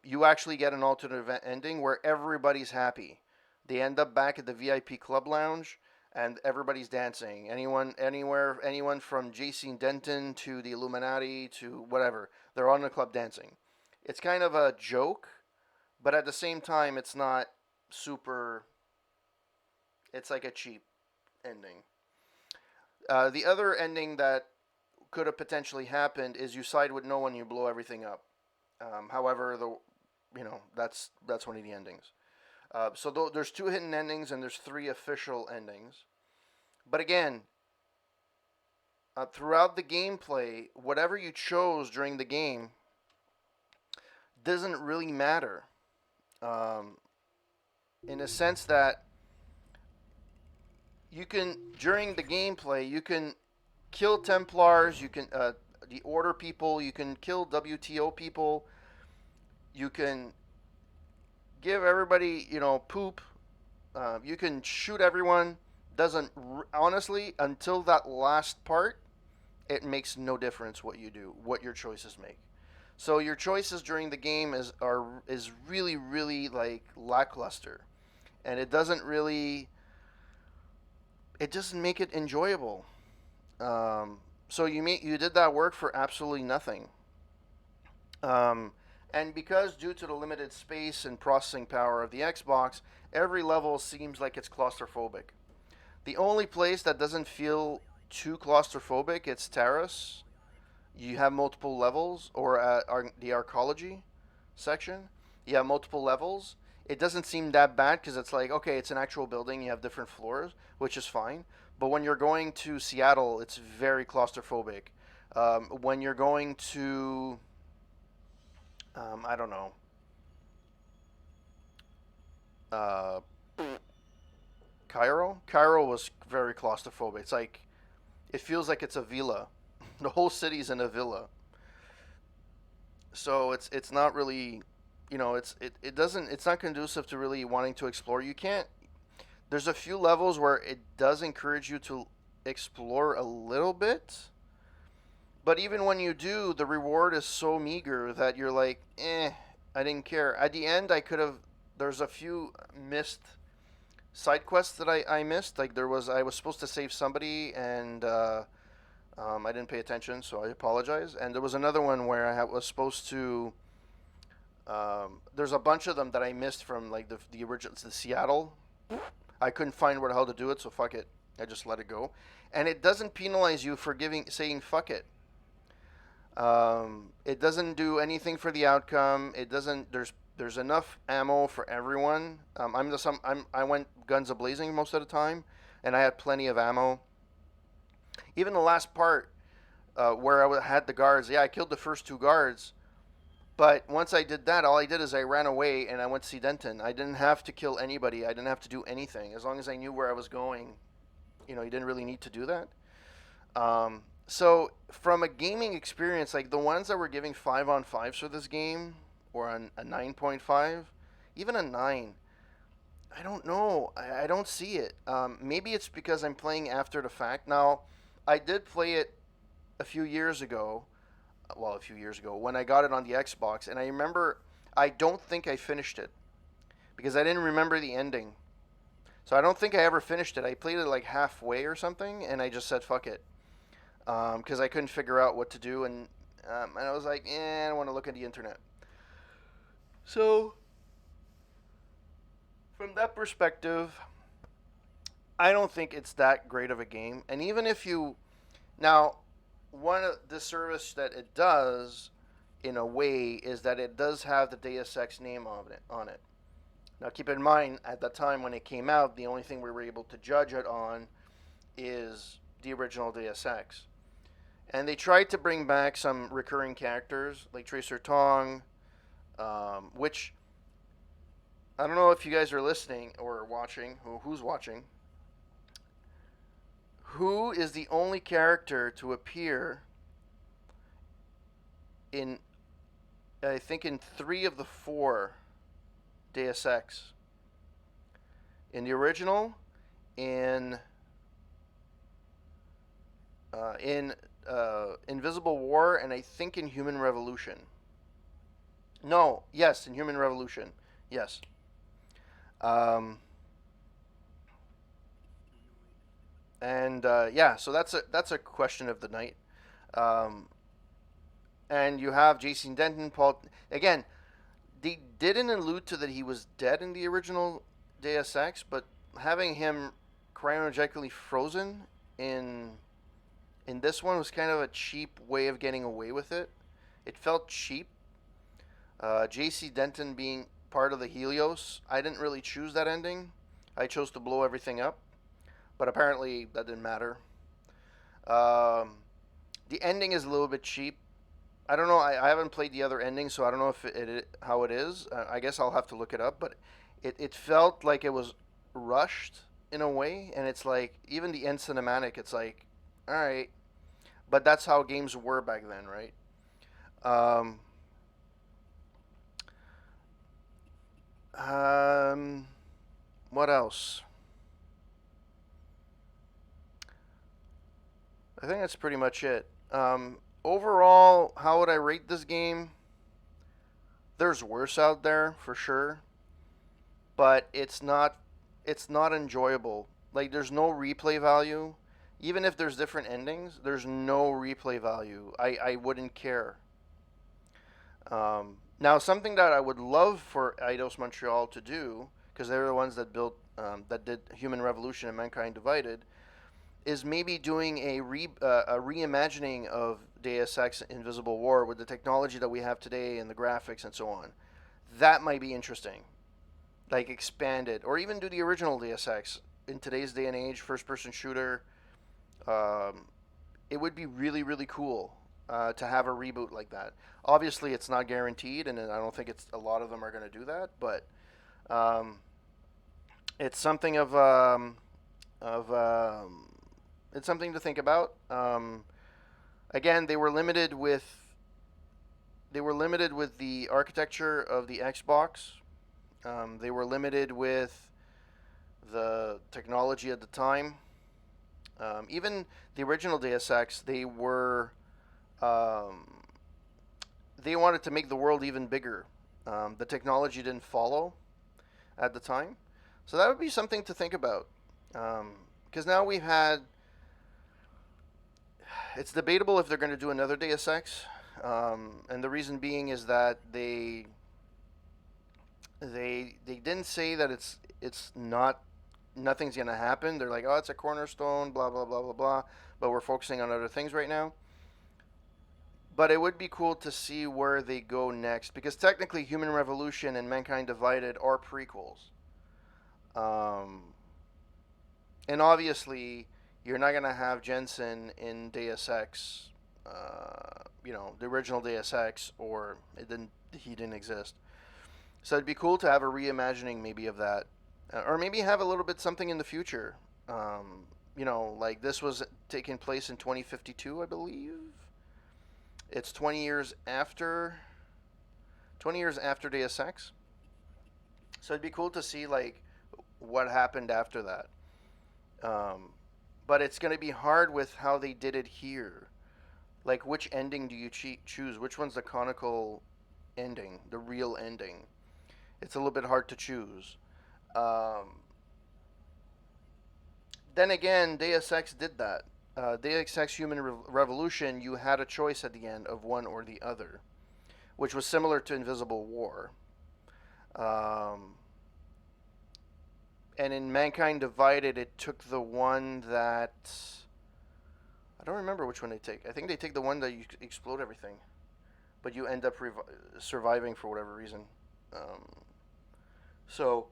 you actually get an alternate ending where everybody's happy. They end up back at the VIP club lounge and everybody's dancing. Anyone from J.C. Denton to the Illuminati to whatever, they're on the club dancing. It's kind of a joke, but at the same time, it's not super. It's like a cheap ending. The other ending that could have potentially happened is you side with no one, you blow everything up. However, that's one of the endings. So there's 2 hidden endings and there's 3 official endings. But again, throughout the gameplay, whatever you chose during the game doesn't really matter. In a sense that during the gameplay, you can kill Templars, you can the Order people, you can kill WTO people, you can give everybody, poop, you can shoot everyone. Honestly, until that last part, it makes no difference what you do, what your choices make. So your choices during the game is really, really like lackluster, and it doesn't make it enjoyable. So you did that work for absolutely nothing. And because due to the limited space and processing power of the Xbox, every level seems like it's claustrophobic. The only place that doesn't feel too claustrophobic, it's terrace. You have multiple levels, or the archaeology section, you have multiple levels. It doesn't seem that bad because it's like, okay, it's an actual building, you have different floors, which is fine. But when you're going to Seattle, it's very claustrophobic. When you're going to, I don't know, uh, Cairo was very claustrophobic. It's like, it feels like it's a villa. The whole city's in a villa. So it's not really, it doesn't, it's not conducive to really wanting to explore. You can't. There's a few levels where it does encourage you to explore a little bit, but even when you do, the reward is so meager that you're like, I didn't care. At the end, I could have. There's a few missed side quests that I missed. Like I was supposed to save somebody, and I didn't pay attention, so I apologize. And there was another one where was supposed to. There's a bunch of them that I missed from like the original, the Seattle. I couldn't find where the hell to do it, so fuck it. I just let it go, and it doesn't penalize you for saying fuck it. It doesn't do anything for the outcome. It doesn't. There's enough ammo for everyone. I went guns a blazing most of the time, and I had plenty of ammo. Even the last part, where I had the guards, I killed the first two guards. But once I did that, all I did is I ran away and I went to see Denton. I didn't have to kill anybody. I didn't have to do anything. As long as I knew where I was going, you didn't really need to do that. So from a gaming experience, like the ones that were giving 5-on-5s for this game, or a 9.5, even a 9, I don't know. I don't see it. Maybe it's because I'm playing after the fact. Now, I did play it a few years ago. Well, a few years ago when I got it on the Xbox, and I remember I don't think I finished it because I didn't remember the ending. So I don't think I ever finished it. I played it like halfway or something, and I just said fuck it because I couldn't figure out what to do, and I was like, I don't want to look at the internet. So from that perspective, I don't think it's that great of a game. And even if you now. One of the service that it does, in a way, is that it does have the Deus Ex name on it. Now, keep in mind, at the time when it came out, the only thing we were able to judge it on is the original Deus Ex. And they tried to bring back some recurring characters, like Tracer Tong, which, I don't know if you guys are listening or watching, who's watching. Who is the only character to appear in, I think, in 3 of the 4 Deus Ex? In the original, in Invisible War, and I think in Human Revolution. No, yes, in Human Revolution, yes. And so that's a question of the night. And you have Jason Denton, Paul. Again, they didn't allude to that he was dead in the original Deus Ex, but having him cryogenically frozen in this one was kind of a cheap way of getting away with it. It felt cheap. J.C. Denton being part of the Helios, I didn't really choose that ending. I chose to blow everything up. But apparently that didn't matter. The ending is a little bit cheap. I don't know. I haven't played the other ending, so I don't know if how it is. I guess I'll have to look it up. But it felt like it was rushed in a way, and it's like even the end cinematic. It's like, all right, but that's how games were back then, right? What else? I think that's pretty much it. Overall, how would I rate this game? There's worse out there for sure, but it's not enjoyable. Like there's no replay value. Even if there's different endings, there's no replay value. I wouldn't care. Now, something that I would love for Eidos Montreal to do, because they're the ones that built that did Human Revolution and Mankind Divided, is maybe doing a reimagining of Deus Ex Invisible War with the technology that we have today and the graphics and so on. That might be interesting. Like expand it, or even do the original Deus Ex in today's day and age, first-person shooter. Um, it would be really, really cool to have a reboot like that. Obviously, it's not guaranteed, and I don't think it's a lot of them are going to do that. But um, it's something of it's something to think about. Again, they were limited with the architecture of the Xbox. They were limited with the technology at the time. Even the original Deus Ex, um, they wanted to make the world even bigger. The technology didn't follow at the time, so that would be something to think about. Because now we've had, it's debatable if they're going to do another Deus Ex, and the reason being is that they didn't say that it's not nothing's gonna happen. They're like, oh, it's a cornerstone, blah blah blah blah blah. But we're focusing on other things right now. But it would be cool to see where they go next, because technically, Human Revolution and Mankind Divided are prequels. Um, and obviously, you're not gonna have Jensen in Deus Ex. The original Deus Ex, or he didn't exist. So it'd be cool to have a reimagining maybe of that, or maybe have a little bit something in the future. Like this was taking place in 2052, I believe. It's 20 years after Deus Ex. So it'd be cool to see like what happened after that. But it's going to be hard with how they did it here. Like, which ending do you choose? Which one's the canonical ending, the real ending? It's a little bit hard to choose. Then again, Deus Ex did that. Deus Ex Human Revolution, you had a choice at the end of one or the other, which was similar to Invisible War. And in Mankind Divided, it took the one that... I don't remember which one they take. I think they take the one that you explode everything, but you end up surviving for whatever reason. So,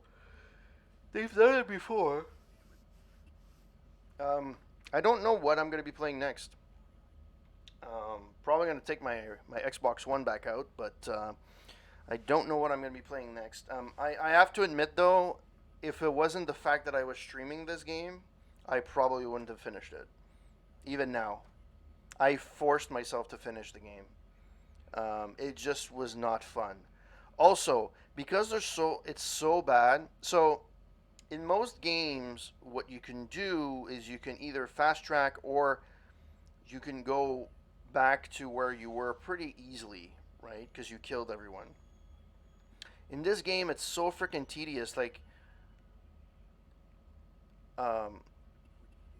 they've done it before. I don't know what I'm going to be playing next. Probably going to take my Xbox One back out, but I don't know what I'm going to be playing next. I have to admit, though, if it wasn't the fact that I was streaming this game, I probably wouldn't have finished it. Even now. I forced myself to finish the game. It just was not fun. Also, because it's so bad. So, in most games, what you can do is you can either fast track or you can go back to where you were pretty easily, right? Because you killed everyone. In this game, it's so freaking tedious. Like,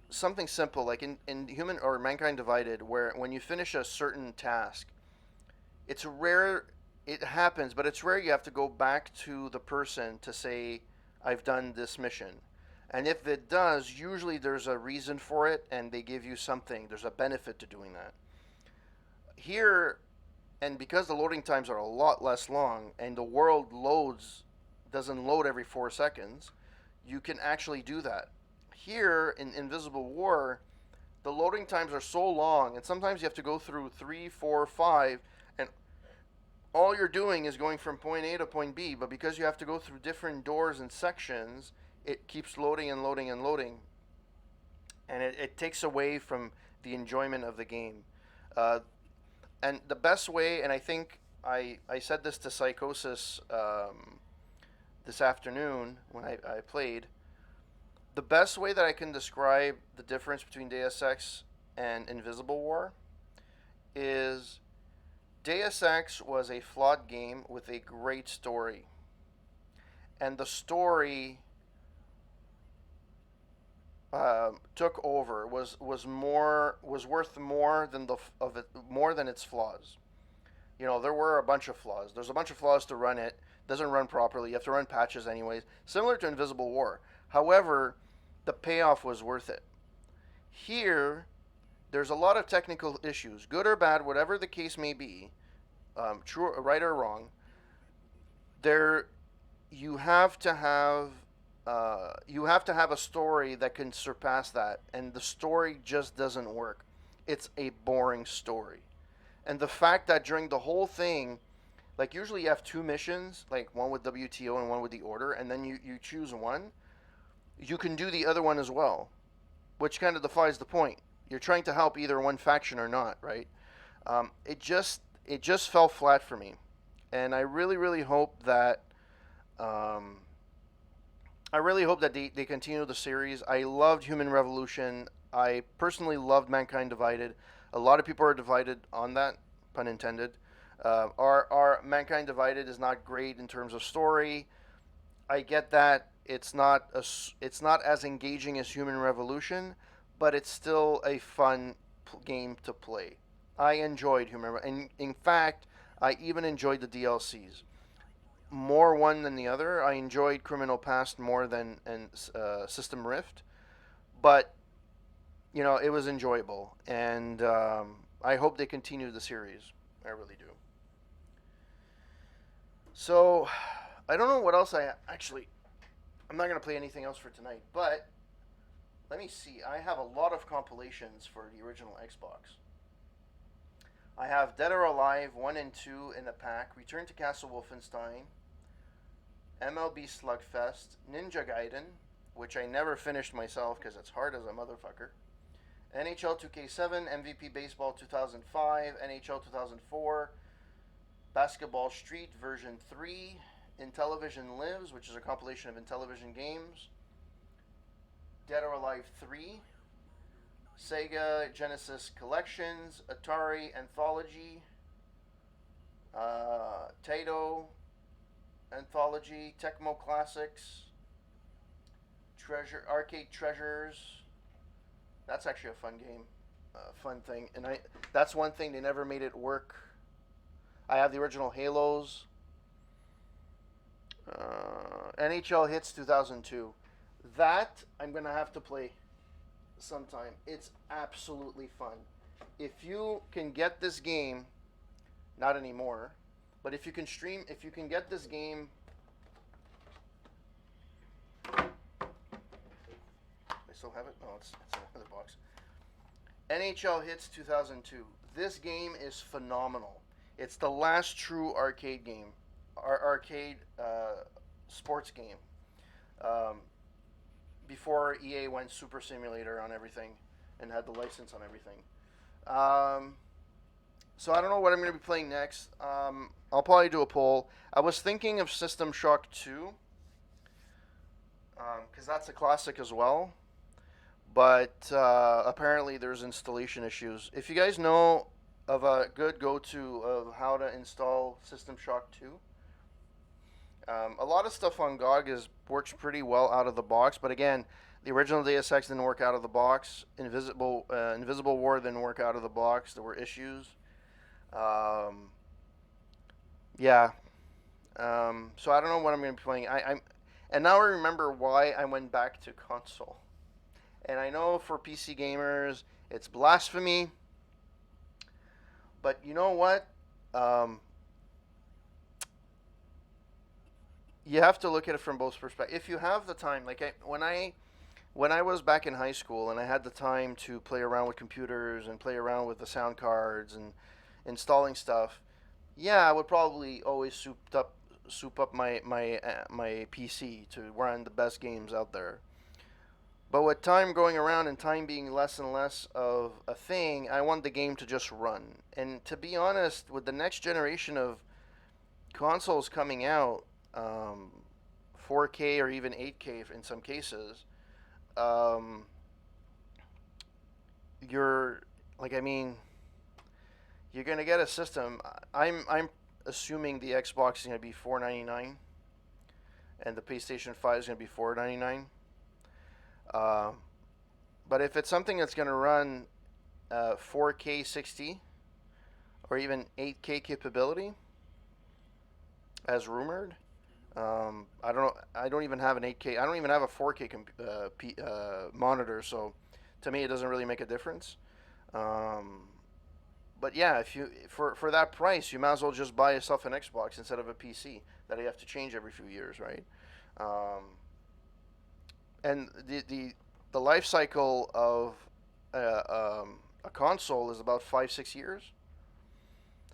something simple, like in Human or Mankind Divided, where when you finish a certain task, it's rare. It happens, but it's rare you have to go back to the person to say, I've done this mission. And if it does, usually there's a reason for it and they give you something. There's a benefit to doing that. Here, and because the loading times are a lot less long and the world doesn't load every 4 seconds, you can actually do that. Here in Invisible War, the loading times are so long, and sometimes you have to go through 3, 4, 5, and all you're doing is going from point A to point B, but because you have to go through different doors and sections, it keeps loading and loading and loading. And it takes away from the enjoyment of the game. And the best way, and I think I said this to Psychosis this afternoon when I played, the best way that I can describe the difference between Deus Ex and Invisible War is Deus Ex was a flawed game with a great story. And the story took over, was worth more than its flaws. You know, there were a bunch of flaws. There's a bunch of flaws to run it. It doesn't run properly. You have to run patches anyways, similar to Invisible War. However, the payoff was worth it. Here, there's a lot of technical issues, good or bad, whatever the case may be, true, right or wrong. There, you have to have a story that can surpass that, and the story just doesn't work. It's a boring story, and the fact that during the whole thing, like usually you have two missions, like one with WTO and one with the Order, and then you choose one. You can do the other one as well, which kind of defies the point. You're trying to help either one faction or not, right? It just fell flat for me, and I really hope that um, they continue the series. I loved Human Revolution. I personally loved Mankind Divided. A lot of people are divided on that, pun intended. Our Mankind Divided is not great in terms of story. I get that it's not as engaging as Human Revolution, but it's still a fun game to play. I enjoyed Human, and in fact, I even enjoyed the DLCs more one than the other. I enjoyed Criminal Past more than System Rift, but it was enjoyable, and I hope they continue the series. I really do. So, I don't know what else I'm not gonna play anything else for tonight, but let me see. I have a lot of compilations for the original Xbox. I have Dead or Alive 1 and 2 in the pack, Return to Castle Wolfenstein, MLB Slugfest, Ninja Gaiden, which I never finished myself because it's hard as a motherfucker, NHL 2K7, MVP Baseball 2005, NHL 2004, Basketball Street version 3, Intellivision Lives, which is a compilation of Intellivision games, Dead or Alive 3, Sega Genesis Collections, Atari Anthology, Taito Anthology, Tecmo Classics, Arcade Treasures. That's actually a fun game, fun thing, and that's one thing they never made it work. I have the original Halos, NHL Hits 2002. That I'm gonna have to play sometime. It's absolutely fun. If you can get this game, not anymore, but if you can get this game. I still have it? No, it's in another box. NHL Hits 2002. This game is phenomenal. It's the last true arcade game, arcade sports game. Before EA went Super Simulator on everything and had the license on everything. So I don't know what I'm going to be playing next. I'll probably do a poll. I was thinking of System Shock 2, because that's a classic as well. But apparently there's installation issues. If you guys know of a good go-to of how to install System Shock 2, a lot of stuff on GOG works pretty well out of the box, but again, the original Deus Ex didn't work out of the box. Invisible War didn't work out of the box. There were issues. Yeah. So I don't know what I'm going to be playing. And now I remember why I went back to console. And I know for PC gamers, it's blasphemy. But you know what? You have to look at it from both perspectives. If you have the time, like when I was back in high school and I had the time to play around with computers and play around with the sound cards and installing stuff, yeah, I would probably always soup up my PC to run the best games out there. But with time going around and time being less and less of a thing, I want the game to just run. And to be honest, with the next generation of consoles coming out, 4K or even 8K in some cases, you're you're gonna get a system. I'm assuming the Xbox is gonna be $499, and the PlayStation 5 is gonna be $499. But if it's something that's gonna run 4K 60 or even 8K capability, as rumored, I don't even have an 8K. I don't even have a 4K monitor, so to me, it doesn't really make a difference. But yeah, if you for that price, you might as well just buy yourself an Xbox instead of a PC that you have to change every few years, right? Um, and the life cycle of a console is about 5-6 years.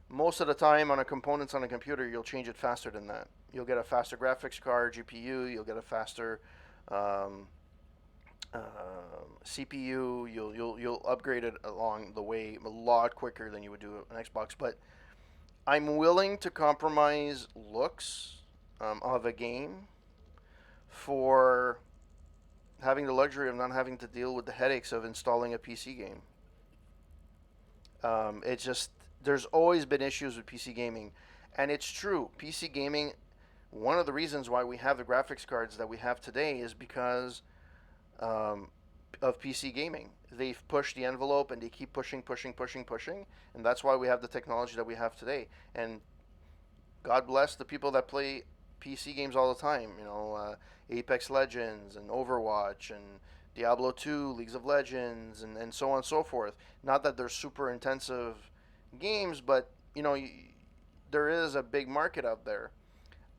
Most of the time, on a components on a computer, you'll change it faster than that. You'll get a faster graphics card, GPU. You'll get a faster um, CPU. You'll upgrade it along the way a lot quicker than you would do an Xbox. But I'm willing to compromise looks of a game for having the luxury of not having to deal with the headaches of installing a PC game. It's just there's always been issues with PC gaming, and it's true. PC gaming, one of the reasons why we have the graphics cards that we have today is because um, of PC gaming. They've pushed the envelope and they keep pushing, pushing, pushing, pushing, and that's why we have the technology that we have today. And God bless the people that play PC games all the time. Apex Legends and Overwatch and Diablo 2, Leagues of Legends, and so on and so forth. Not that they're super intensive games, but there is a big market out there.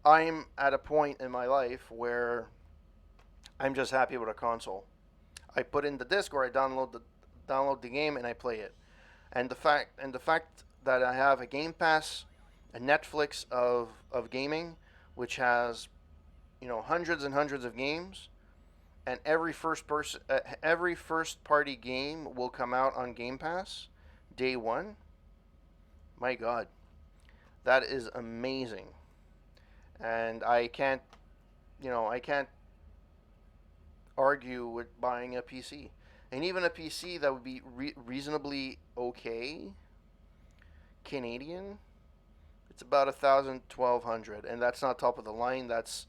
I'm at a point in my life where I'm just happy with a console. I put in the disc or I download the game and I play it. And the fact that I have a Game Pass, a Netflix of gaming, which has hundreds and hundreds of games, and every first party game will come out on Game Pass day one. My God, that is amazing, and I can't argue with buying a PC, and even a PC that would be reasonably okay Canadian. It's about 1,000, 1,200, and that's not top of the line. That's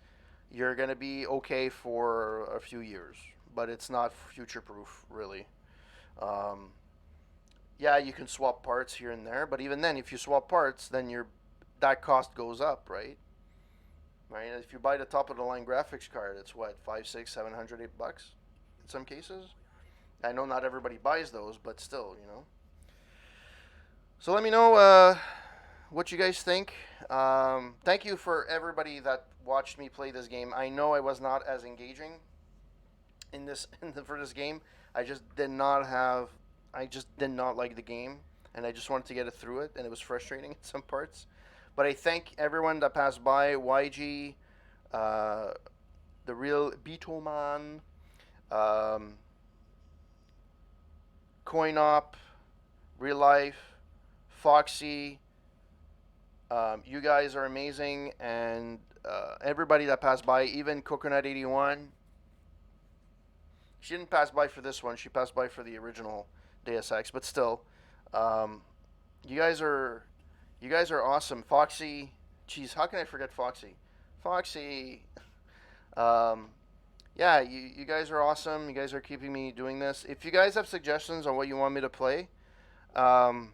you're gonna be okay for a few years, but it's not future proof really. Um, yeah, you can swap parts here and there, but even then, if you swap parts, then that cost goes up, right? Right. If you buy the top of the line graphics card, it's what 5, 6, 700, $8 in some cases. I know not everybody buys those, but still. So let me know what you guys think. Thank you for everybody that watched me play this game. I know I was not as engaging for this game. I just did not like the game, and I just wanted to get it through it, and it was frustrating in some parts. But I thank everyone that passed by. YG, the real Bitoman, um, Coinop, Real Life, Foxy. You guys are amazing, and everybody that passed by, even Coconut 81. She didn't pass by for this one. She passed by for the original Deus Ex, but still, um, you guys are awesome. Foxy, jeez, how can I forget Foxy? Foxy, um, yeah, you guys are awesome. You guys are keeping me doing this. If you guys have suggestions on what you want me to play, um,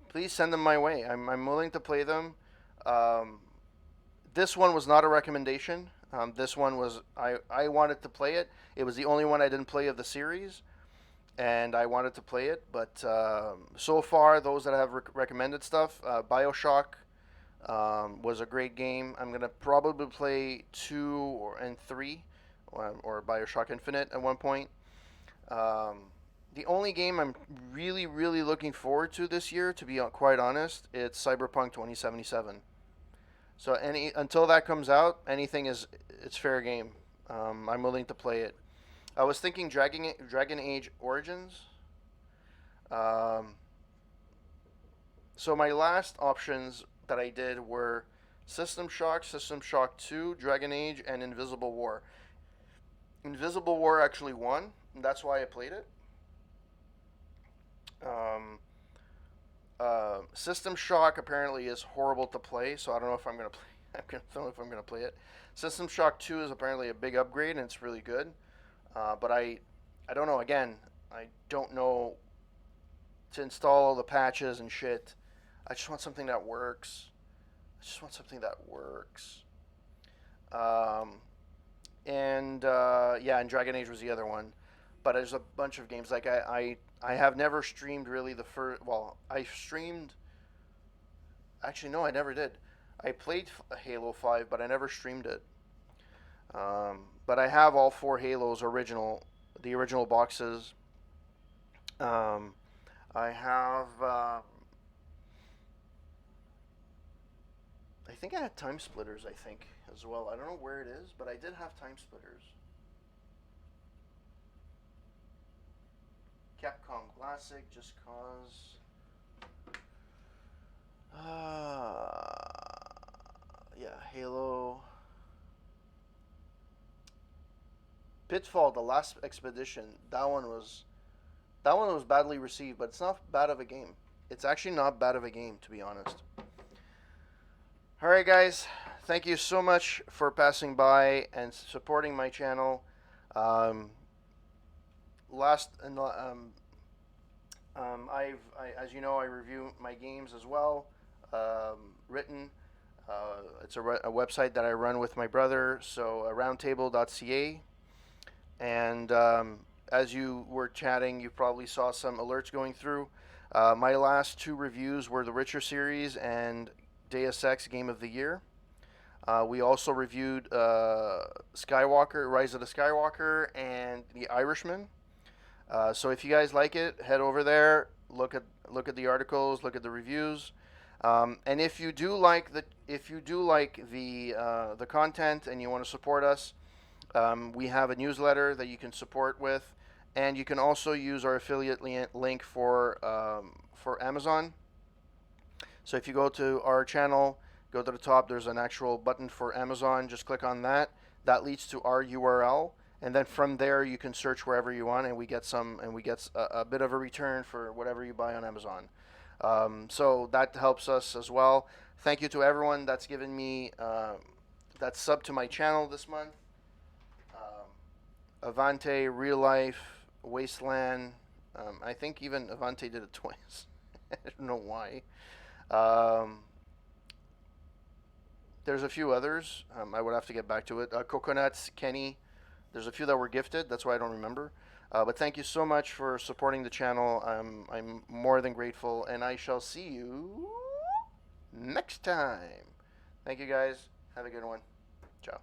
please send them my way. I'm willing to play them. Um, this one was not a recommendation. This one was I wanted to play it. It was the only one I didn't play of the series, and I wanted to play it. But so far, those that have recommended stuff, Bioshock was a great game. I'm gonna probably play 2 and 3, or Bioshock Infinite at one point. The only game I'm really, really looking forward to this year, to be quite honest, it's Cyberpunk 2077. So until that comes out, it's fair game. I'm willing to play it. I was thinking Dragon Age Origins. Um, so my last options that I did were System Shock, System Shock 2, Dragon Age, and Invisible War. Invisible War actually won, and that's why I played it. Um, System Shock apparently is horrible to play, so I don't know if I'm gonna play. Don't know if I'm gonna play it. System Shock 2 is apparently a big upgrade and it's really good, but I don't know. Again, I don't know to install all the patches and shit. I just want something that works. Um, and yeah, and Dragon Age was the other one. but there's a bunch of games. Like I have never streamed really the first. Well, I streamed. Actually, no, I never did. I played Halo 5, but I never streamed it. But I have all 4 Halos original, the original boxes. I have. I think I had Time Splitters. I think as well. I don't know where it is, but I did have Time Splitters. Capcom Classic, Just Cause. Yeah, Halo. Pitfall: The Last Expedition. That one was badly received, but it's not bad of a game. It's actually not bad of a game, to be honest. All right, guys. Thank you so much for passing by and supporting my channel. As you know, I review my games as well, written. It's a website that I run with my brother, so roundtable.ca. And as you were chatting, you probably saw some alerts going through. My last 2 reviews were the Witcher series and Deus Ex Game of the Year. We also reviewed Skywalker, Rise of the Skywalker, and The Irishman. So if you guys like it, head over there, look at the articles, look at the reviews, and if you do like the content and you want to support us, we have a newsletter that you can support with, and you can also use our affiliate link for Amazon. So if you go to our channel, go to the top, there's an actual button for Amazon. Just click on that. That leads to our URL. And then from there, you can search wherever you want, and we get a bit of a return for whatever you buy on Amazon. So that helps us as well. Thank you to everyone that's given me that sub to my channel this month. Avante, Real Life, Wasteland. I think even Avante did it twice. I don't know why. There's a few others. I would have to get back to it. Coconuts, Kenny. There's a few that were gifted. That's why I don't remember. But thank you so much for supporting the channel. I'm more than grateful, and I shall see you next time. Thank you, guys. Have a good one. Ciao.